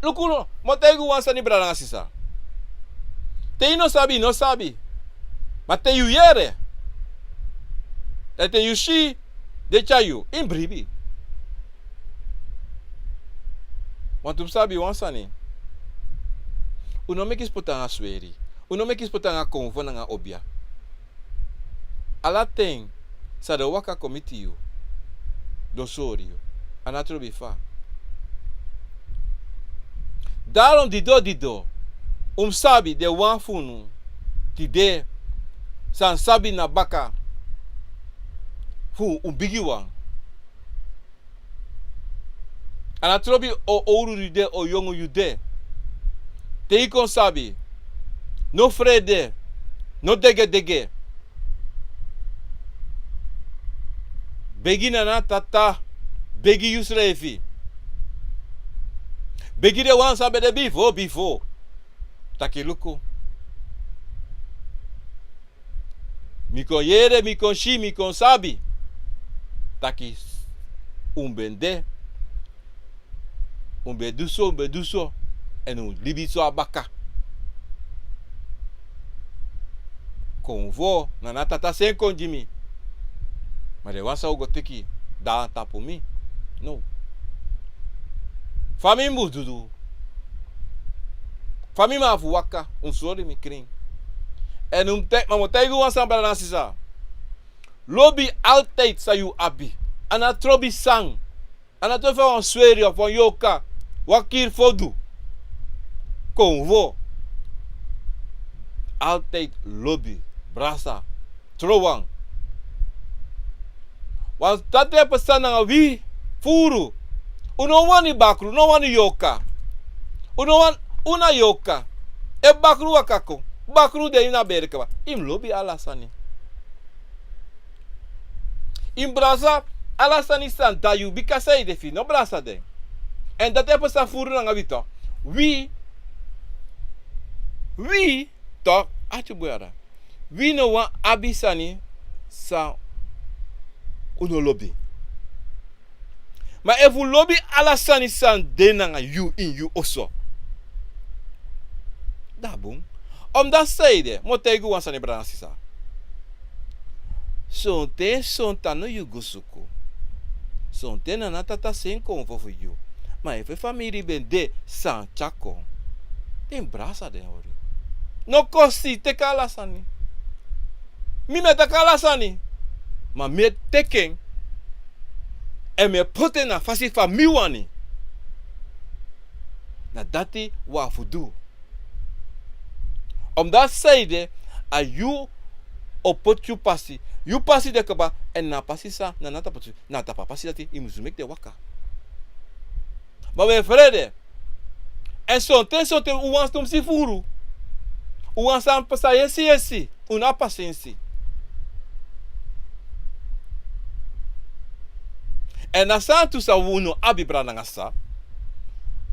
Lukuno motegu wansa ni brana sisa. Te no sabi. Mate you yere. Ete you see de chayu in bribi. Want tu sabi wansani. Uno me kispota asweri. Uno me kispota nga konvo nga obia. Ala ten sa de waka komiti you. Do sori you. Anatro bifa. Daarom dido. Sabi de wan funu. Tide. San sabi na baka. Fu bigi wan. Anatrobi o ouro yude o yongo yude. Te ikon sabi. No frede. No dege. Begi na tata. Begi yusrefi. Begi de wan sabi de bifo. Takiluku. Mikon yere, mikon shi, mikon sabi. Taki umbende. um beduso, en um libiso abaca. Com vô, na natata sem com Jimmy. Mas eu acho que eu que dar tapo mim. Não. Família mududu. Família avuaca, sorry me crin. En um te, mas tem que uma samba na sisa. Lobby altijd saiu abi. Ana trobi sang. Ana trobi van sweri of van yoka. Wakir fodu. Com vô. Altijd lobby. Brasa. Trowang. Want dat é pesan nga wi. Furu. Uno wani bakru. No wani yoka. Uno wan una yoka. E bakru wakako. Bakru de ina berka. Im lobby alasani. Im brasa alasani san dayu bikasa i defi. No brasa den. En dat é pesan furu nga wito. Wi. Tok. Achu buara. We no wan abisani sa uno lobby. Maar if you lobby alasani san denanga you in you also. Da boom. Omdat zeide, motegu wan sani bransisa. Sonte sonta no you gusuku. Sonte na natata sen konvo for you. Maar if family ben de san chako. Tem brasa den hori. No kosi te alasani. Mi me takalasani. Ma me teken. E me poten na fasi famiwani. Na dati wa fudu. Omdat zeide, a you opot you passi. You passi de kaba en na passi sa na nata patu. Na tapa passi dati imuzumek de waka. Ma we vrede. En sonte uwan stom si furu. Uwan san pasa yesi. Una paciência. En na santu sa wuno abibra nangasa.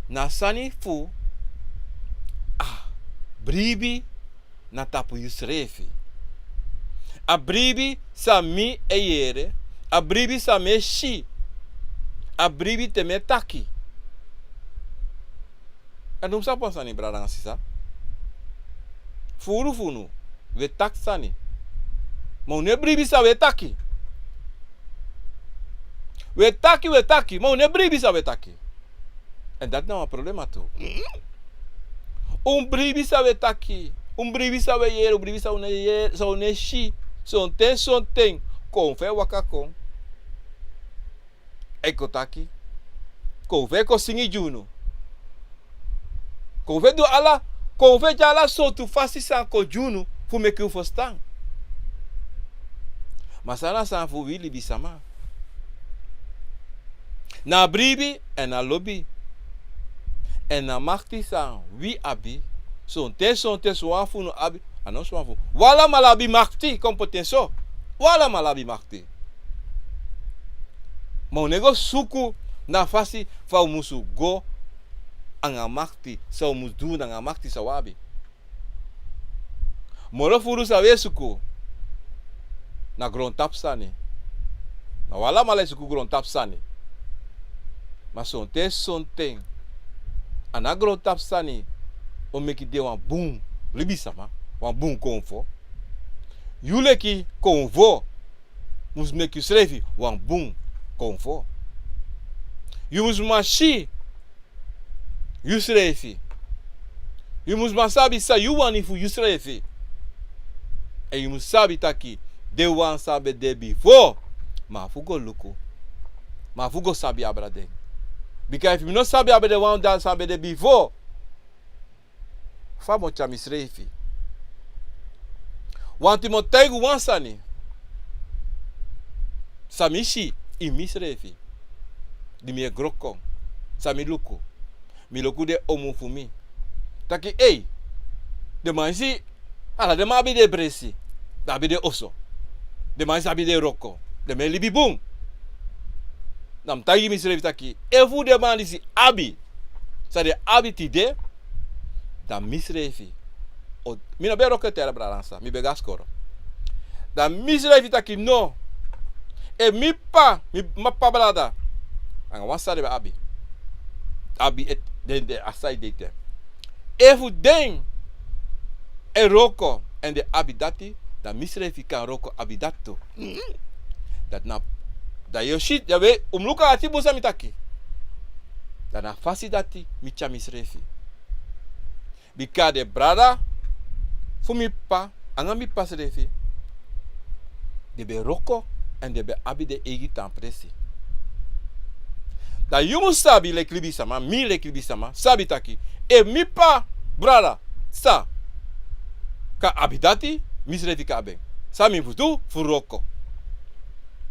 Na sani fu. Bribi na tapu yusrefi. A bribi sa mi eyere. A bribi sa me shi. A bribi te me taki. En não sabe pensar em brada nangasa. Furu. We tak sani. Mas ne bribi sa we taki. We taki, maar ne bribi sa we taki. En dat nou een problema toe. Bribi sa we taki. Bribi sa we yere, bribi sa une shi. Son ten. Kon fe wakakon. Eko taki. Kon fe ko singi juno. Kon fe do ala. Kon fe jala so tu fasi san ko juno. Fu me que fostan. Masana san fu wili bisama. Na bribi en na lobby. En na makti san wi abi. Son te swafu no abi. Anon swafu. Wala malabi makti kompetenso. Wala malabi makti. Monego suku na fasi fa musu go anga makti. Sa mus du na makti sa wabi. Moro furu sa wesuku. Na gron tapsani. Na wala malai suku gron tapsani. Mas sonten. Ana gron tapsani. O meki de wan boom. Libisama. Wan boom konfo. Yule ki konvo. Mus meki srevi. Wan boom konfo. You mus mashi. You srevi. You mus masabi sa you wanifu you srevi. E you mus sabi taki. De wan sabe de before. Ma fugo luko. Ma fugo sabi abrade. Because if you no sabi abe de wan dan sabi de before. Fa mo chamisrefi. Wanti mo tegu wansani. Samishi imisrefi. Di mi groko. Sami luko. Mi luku de omu fumi. Taki de mansi ala de mabi de bresi. Dabi de oso. De mansi abi de roko. De me libi boom. Nam tagi misrefi taki. Efu de mandi si abi. Sa de abi ti de. Da misrefi. Mi no be roke tera bralansa. Mi be gaskoro. Da misrefi taki no. E mi pa. Mi ma pa brada. Anga wansa de abi. abi et de asai dete. Efu den e roko en de abidati, da misrefi kan roko abidato. Dat na da yoshit ya we umluka ati busa mitaki. Da na fasi dati micha misrefi. Bika de brada fu mi pa anga mi pas refi. De be roko en de be abide egi tan presi. Da yumu sabi le klibi sama, mi le klibi sama, sabi taki. E mi pa brada sa ka abidati misrefi ka ben. Sa mi futu fu roko.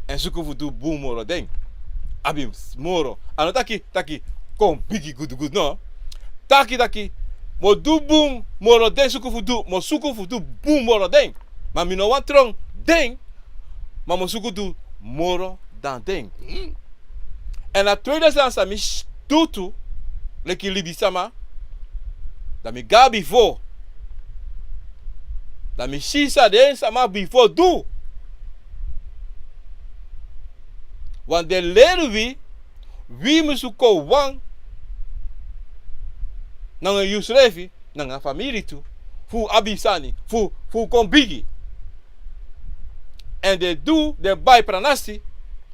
En suku futu bu moro den. Abi moro. Ano taki kom bigi good no. Taki mo du boom moro den suku futu boom moro den. Ma mi no wan trong den. Ma mo suku du moro dan den. En na tweede sansa mi tutu leki libi sama. Da mi ga before. Da mi shisa den sama before do. Want de leren wie musuko wang nanga yusrefi nanga family tu fu abisani fu kombigi en de do de bai pranasti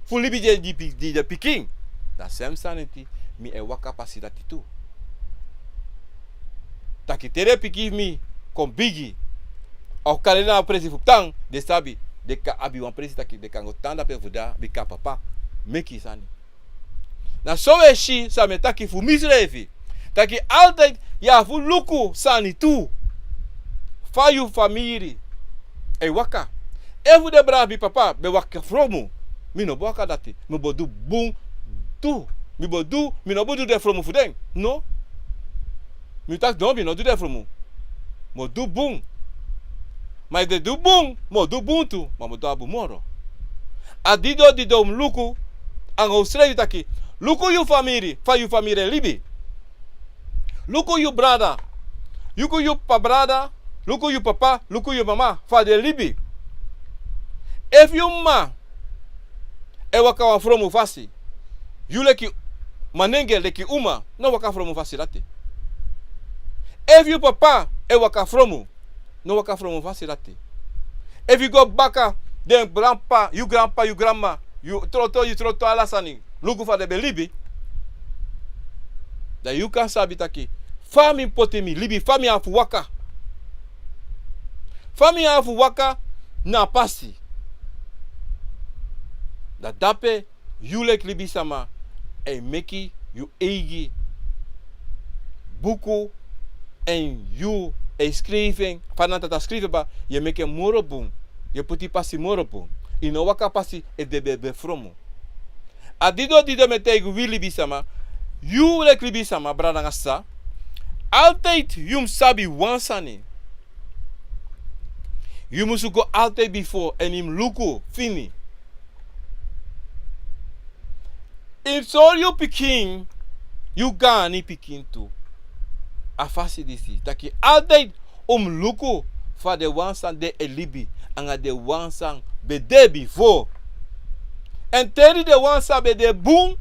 fu libi de piking da sem sanity mi e waka capacitati tu taki tere piki mi kombigi au kalena presi futang de sabi de ka abi wan presi taki de kango tanda pe vuda bi ka papa meki sani na so e shi sa me taki fu misrefi taki altijd ya fu luku sani tu fa yu famiri e waka evu de bravi papa be waka fromu mi no boka dati mi bodu bum tu mi no bodu de fromu fuden no mi tak no mi no do de fromu mo du bum mas de du bum mo du bum tu mo do abu moro adido luku ango srevi taki luku yu famiri fa yu famiri libi luku yu brada yuku yu pa brada luku yu papa luku yu mama fa de libi if you ma e waka wa fromu fasi yu leki manenge leki uma no waka fromu fasi lati if you papa e waka fromu no waka fromu fasi lati if you go baka then grandpa you grandma you troto alasani lugu fa de belibi da you kan sabi taki fami potemi libi fami afu waka na pasi da dape you lek libi sama e meki you egi buku en you e schrijven fanata ta schrijven ba je meke morobun je puti pasi morobun ino waka pasi e de bebe fromo adido metegu wi libi sama you lek libi sama brada ngasa altijd yum sabi wansani you must go altijd before en him luku fini if so you pikin you gani pikin tu afasi disi taki altijd luku fa de wansan de elibi anga de wansan be de before en teri de wansan be de boom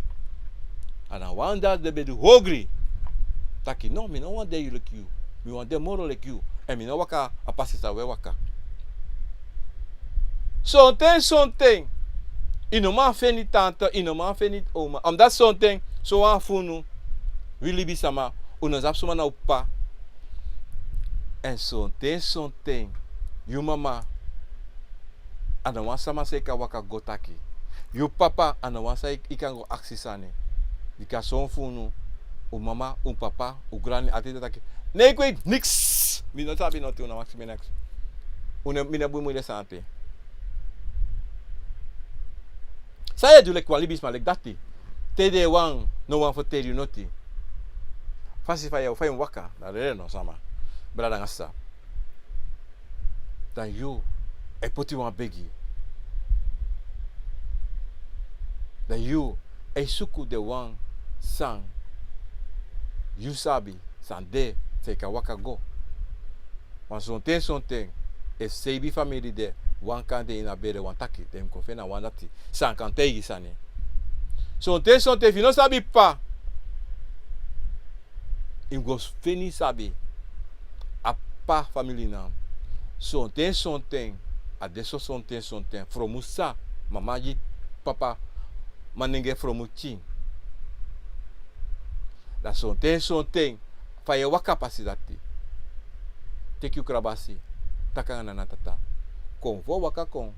and I want that de be de hungry taki no mi no want de like you mi want de moro like you en mi no waka apasi sa we waka something ino man feni tante ino man feni oma omdat something so an funu wili bi sama uno zap suma na upa en something you mama ana wasama se ka waka gotaki you papa ana wasa ikango aksisane dika son funu o mama o papa o grani atete taki nee kwait niks mi no sabi no tu na maxi next una mina bu mo de sante saya du lek walibis ma lek dati tede wan no wan for tell you noti fasi fa ya fa waka na re no sama brada ngasa dan you e poti wan begi dan you e suku de wan sang you sabi sande take a waka go wan something e sebi family de wan kante ina bere wan taki dem ko fena wan dati san kante gisane something fi no sabi pa Ingos fini sabe. A pa família não. Son tem. A deso son tem. Fromusa. Mamãe de papa. Mas ninguém fromutim. Da son tem. Faya wa capacidade. Teki o krabasi. Takanga na tata. Com vo waka com.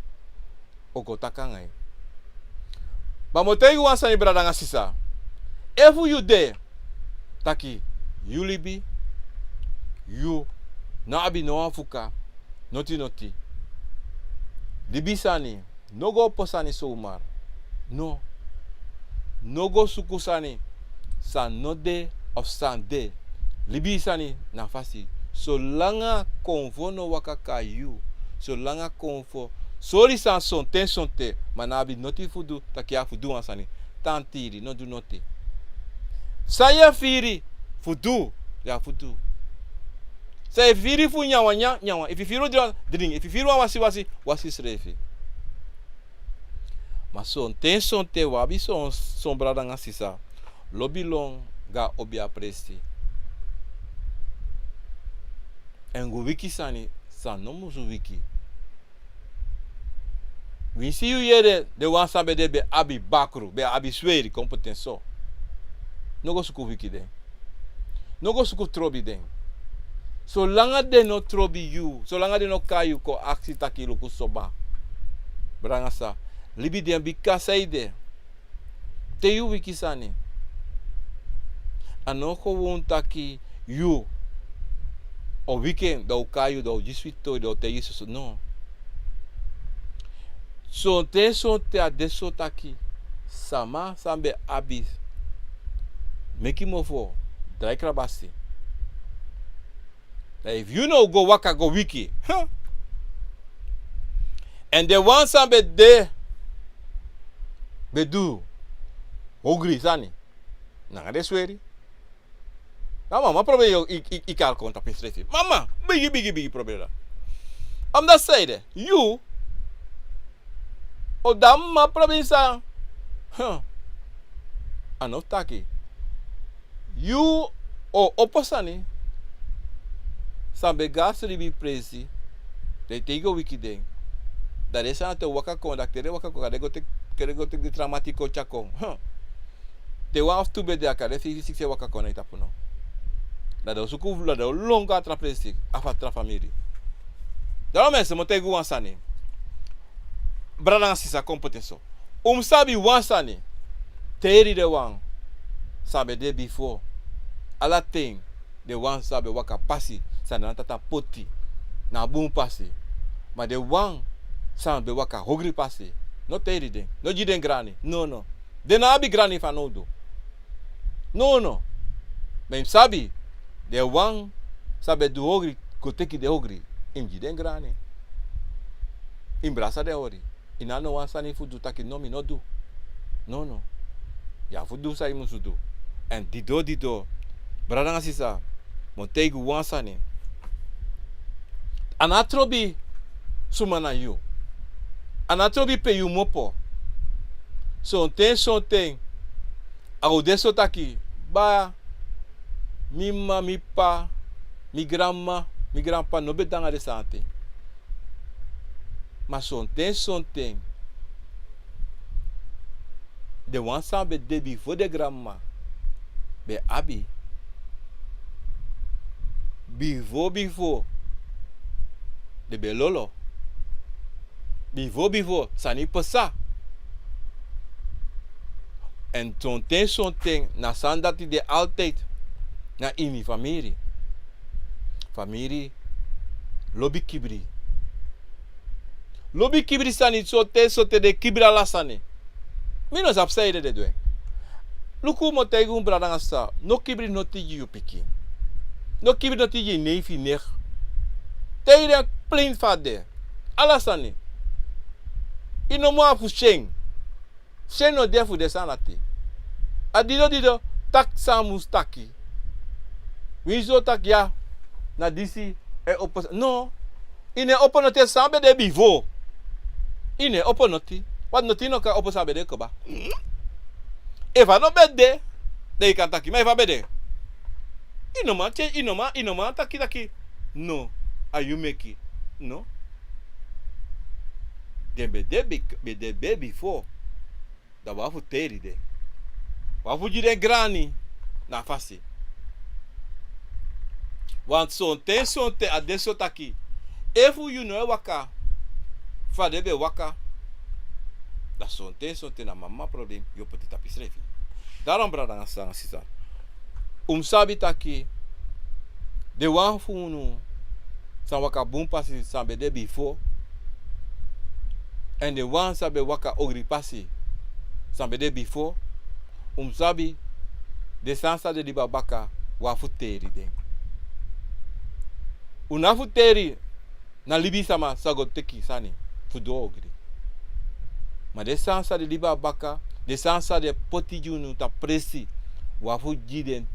Oko takanga aí. Bamotei o ansa ni brada ngasisa. If you there. Taki. You libi. You. Na abi no afuka. Noti. Libisani. No go posani soumar. No. No go sukusani. San no de of san de. Libisani na fasi. Solanga konvo no wakaka you. Solanga konvo. Sori san sonte. Manabi noti fudu. Takia fudu ansani. Tantiri. No do noti. Saya firi. Fudu. Ya fudu. Say firi fu nyawa. If you firu drink. If you firu wasi srefi. Mas sonte wabi son brada ngasisa. Lobilong ga obi apresti. Engo wiki sani san nomu su wiki. We see you yere de wan sabe de be abi bakru, be abi sweri kompetenso. No go suku wiki den. No go suku trobi den. So langa de no trobi you, so langa de no kayu ko aksi takilu ku soba. Brangasa, libi den bika saide. Te you wiki sani. Anoko won taki you. O weekend do kayu do jiswito do te isso não. So te a deso taki. Sama sambe abis. Meki mofo. Drai krabasi. If you know go waka go wiki. Huh? And the one sambe de. Bedu. Ogri sani. Nanga de sweri. Mama, problema eu ikal conta pesrefi. Mama, big problema. I'm not saying you o damma provinsa. Anof taki. You o oposani. Sambe gasri bi presi. De tego wikiden. Da desa te waka kon da tere waka ko kere go te dramático chakon. Te wa of to be de akare fi se waka kon ita puno. La do suku la do longa tra presi afatra família. Da mesa motegu wansani. Brada sisa competência. Sabe wansani. Teri de wan. Sabe de before. Ala tem de wan sabe waka pasi sana tata poti na bum pasi. Mas de wan sabe waka hogri pasi. No teri de. No jiden grani. No. De na abi grani fanodo. No. Mas sabe de wan sabe do ogri koteki de ogri imji den grani imbrasa de ori ina no wan sani fudu taki nomi no do no ya fudu sai musudu and dido brada ngasisa montegu wan sani anatrobi sumana you anatrobi pe you mopo so tem ao deso taki ba Mima, mi pa, mi grandpa no be danga de sante. Mas son tem. De wan sabe de before de grandma. Be abi. Before. De be lolo. Before. Sani pasa. En son tem na sandati de altijd. Na imi família lobi kibri sani sote de kibra la sani mino zap saide de doe luku motegu brada ngasa no kibri no tigi you piki no kibri no tigi nefi ner teire plain fade ala sani ino mo afu sheng no defu de sanati adido tak samus taki Wizo tak ya na disi opos no ine oponoti sambe de bivo ine oponoti wat noti no ka oposabe de ko ba eva no bede de ikantaki ma eva bede Inoma change inoma taki. No. Are you make it? No. Den be de baby for. Da wafu teri de. Wafu ji de grani na fasi. Want sonte a deso taki. Efu you know waka. Fa de be waka. Da sonte na mama problem. Yo poti tapi srefi. Daarom brada nga sang sisa. Sabi taki. De wan funu. San waka boom pasi san be de before. En de wan sabe waka ogri pasi. San be de before. Sabi. De sansa de diba baka. Wafu teri den. Unafu teri. Na libi sama sago teki sani. Fudo ogri. Maar de sansa de liba baka. De sansa de poti junu ta presi. Wafu jiden.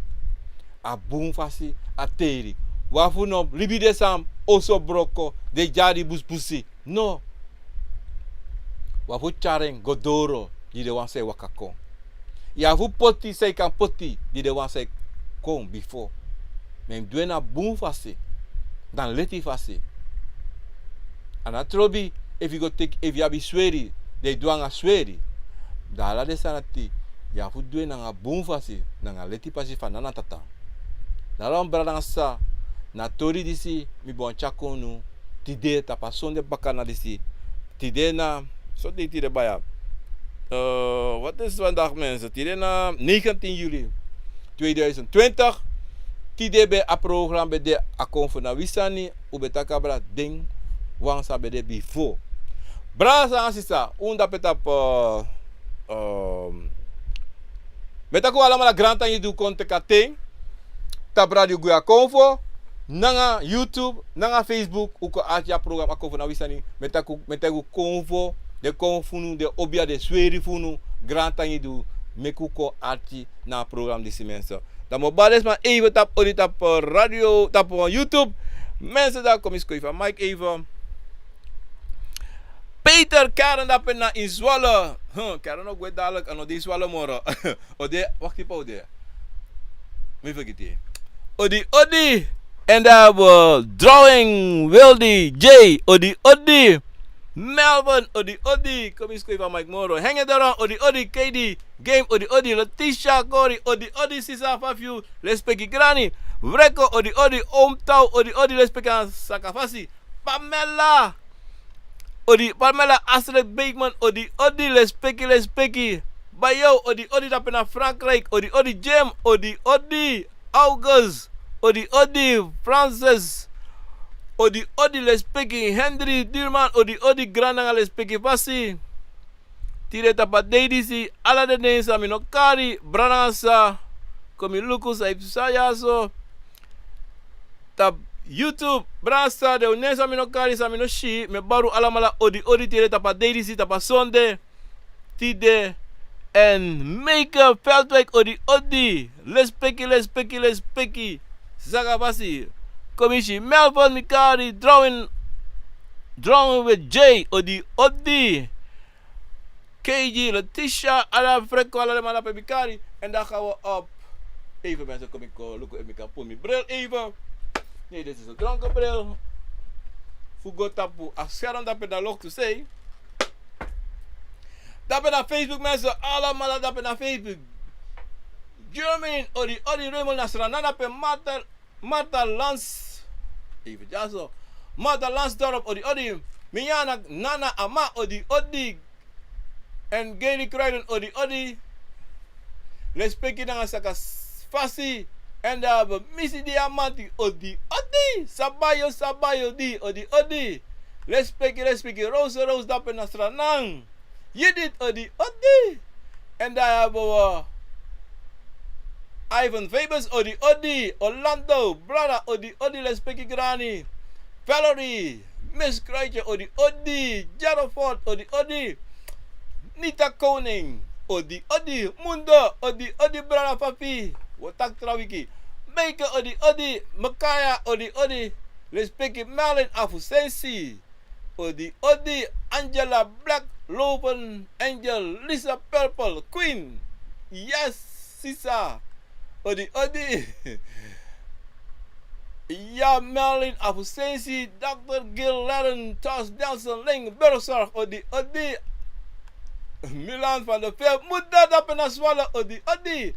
A boom fasi. A teri. Wafu no libi de sam. Oso broko. De jari busbusi. No. Wafu chareng godoro. Di de wan say wakakon. Ya fu poti say kan poti. Di de wan say kon before. Men duena boom fasi. Dan leti fasi. And a trobi. If you go take. If you be sweri. De duanga sweri. Dala de sanati. Ya fu duena nga boom fasi. Nga leti pasi fanana tata. Dalam brada sa. Na tori disi. Mi bon chakonu. Tide tapasonde bakana disi. Tide na. Zo deed hij erbij. Wat is vandaag mensen? Tide na 19 juli 2020. Tide be a program be de akon na wisani. Ubetaka bra ding. Wang sa be de before. Bra sa asisa. Unda petap. Metako alam la granta yi du konte kating. Tabra di guya konfo. Nanga YouTube, nanga Facebook. Uko aja program akon na wisani. Metaku konfo. De kon funu de obia de sweri funu grand tangi du meku ko arti na program disi mensen. Dan mo bades maar even tap odi tap radio tap YouTube. Mensen daar kom eens van Mike even. Peter Karen dat na in Zwolle. Karen ook weer dadelijk aan die Zwolle morgen. Ode wacht even ode. Me vergeet je. Odi. En daar drawing Wildy J. Odi. Melbourne, Odi, kom eens van Mike Moro. Hang it around, Odi, KD, Game, Odi, Letitia, Cory, Odi, Sisa, Fafiu, Respecti Granny, Vreko, Odi, Omtau, Odi, Respecti Sakafasi, Pamela, Pamela Astrid Beekman, Odi, Respecti, Bayo, Odi, dat naar Frankrijk, Odi, Jim, Odi, August, Odi, Francis, Odi, let's speaking Henry Durman, Odi, Grananga, let's speaking Pasi. Tire tapa deidisi, ala de nensa minokari, branasa, komi lukus, sayaso. Tap YouTube, brasa, de nensa minokari, saminoshi, me baru alamala, Odi, tire tapa deidisi, tapa sonde, tide, and make-up, Veldwijk, Odi, let's speaking, Zagabasi. Commissie Melbourne Mikari drawing with J Odi KG Letitia ala Frekko ala mala pe Mikari en dan gaan we op even mensen kom ik look at me pull mijn bril even. Nee, dit is een dronken bril. Fugo tapu askeran dat ben log to say. Dat ben op Facebook mensen allemaal dat ben op Facebook. Germany Odi Raymond Nasrana dat ben Marta Lans even ja zo. Marta Lans dorp Odi. Miana Nana Ama Odi. En Gary Kruiden Odi. Respecti na saka fasi. En daar hebben Missy Diamanti Odi. Sabayo di Odi. Respecti Rose dapen na Stranang. Je dit Odi. En daar hebben we Ivan Fabers, Odi, Orlando, brother, Odi, Respecti Granny, Valerie, Miss Kruidje, Odi, Jarofort, Odi, Nita Koning, Odi, Mundo, Odi, brother, papi, Watak Trawiki, Maker, Odi, Makaya, Odi, Respecti Malin, Afusensi, Odi, Angela Black, Loven, Angel, Lisa Purple, Queen, yes, Sisa. Odi. Ja, Merlin Afusensi, Dr. Gil Lennon, Charles Nelson, Ling, Berosar, Odi. Milan van der Veel, moet dat op een zwallen, Odi.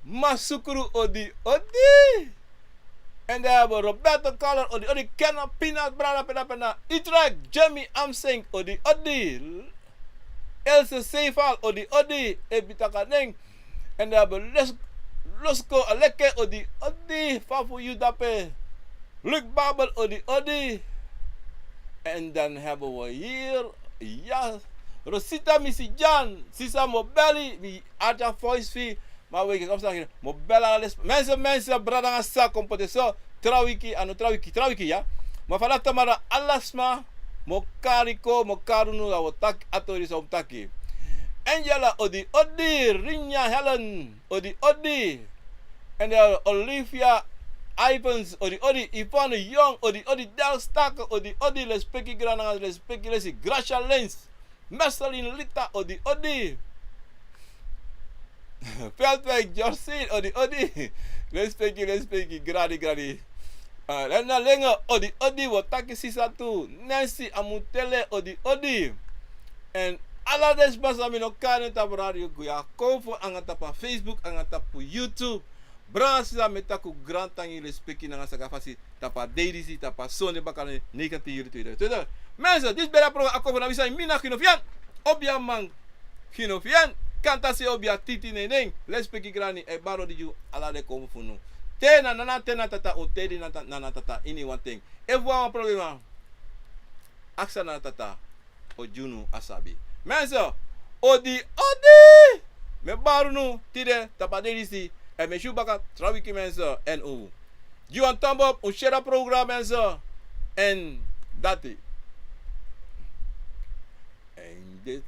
Masukuru, Odi. En daar hebben we Roberto Collar, Odi. Kenna, Peanut, Brada, Pena, Utrecht, Jamie Amsing, Odi. Else Seifal, Odi. Ebitaka Ding. En daar hebben we Losko, Aleke, Odi. Fafu Yudape. Luc Babel, Odi. En dan hebben we hier, ja, Rosita Misijan, Sisa Mobelli, die Aja Voice Fee. Maar we gaan zeggen, Mobella, mensen, brada, sa, compote zo, trawiki, ja. Maar vanaf tamara, alasma, mokariko, mokarunu, awotak, atoris, omtaki. Angela, Odi, Rinya Helen, Odi. En dan Olivia Ivans, Odi, Yvonne Young, Odi, Del Staker, Odi, Lespeki Grananga, Lespeki Lesi, Gracia Lens, Messelin Lita, Odi. Veldwijk, Jorsin, Odi. Lespeki, gradi. En dan lenga, Odi, Wotaki Sisatu, Nancy Amutele, Odi. En alades basa mi no kane tap radio guya kofo anga tapa Facebook, anga tapu YouTube. Brasa metaku grantangi le speki na saka fasi tapa deidisi tapa sonde bakale nekati yuri tuida. Mensen, dit bela pro akko na bisa mina khinofian. Obia man khinofian. Kanta se obia titi neneng. Le speki grani e baro diju alade komo funu. Tena tata o tedi nana tata ini one thing. E voa un problema. Aksa na tata o junu asabi. Mensen, Odi. Me baru nu tide tapa deidisi. En met Shubaka, trouwens mensen en over. Je een thumb up, een share programma mensen. En dat is. En dit.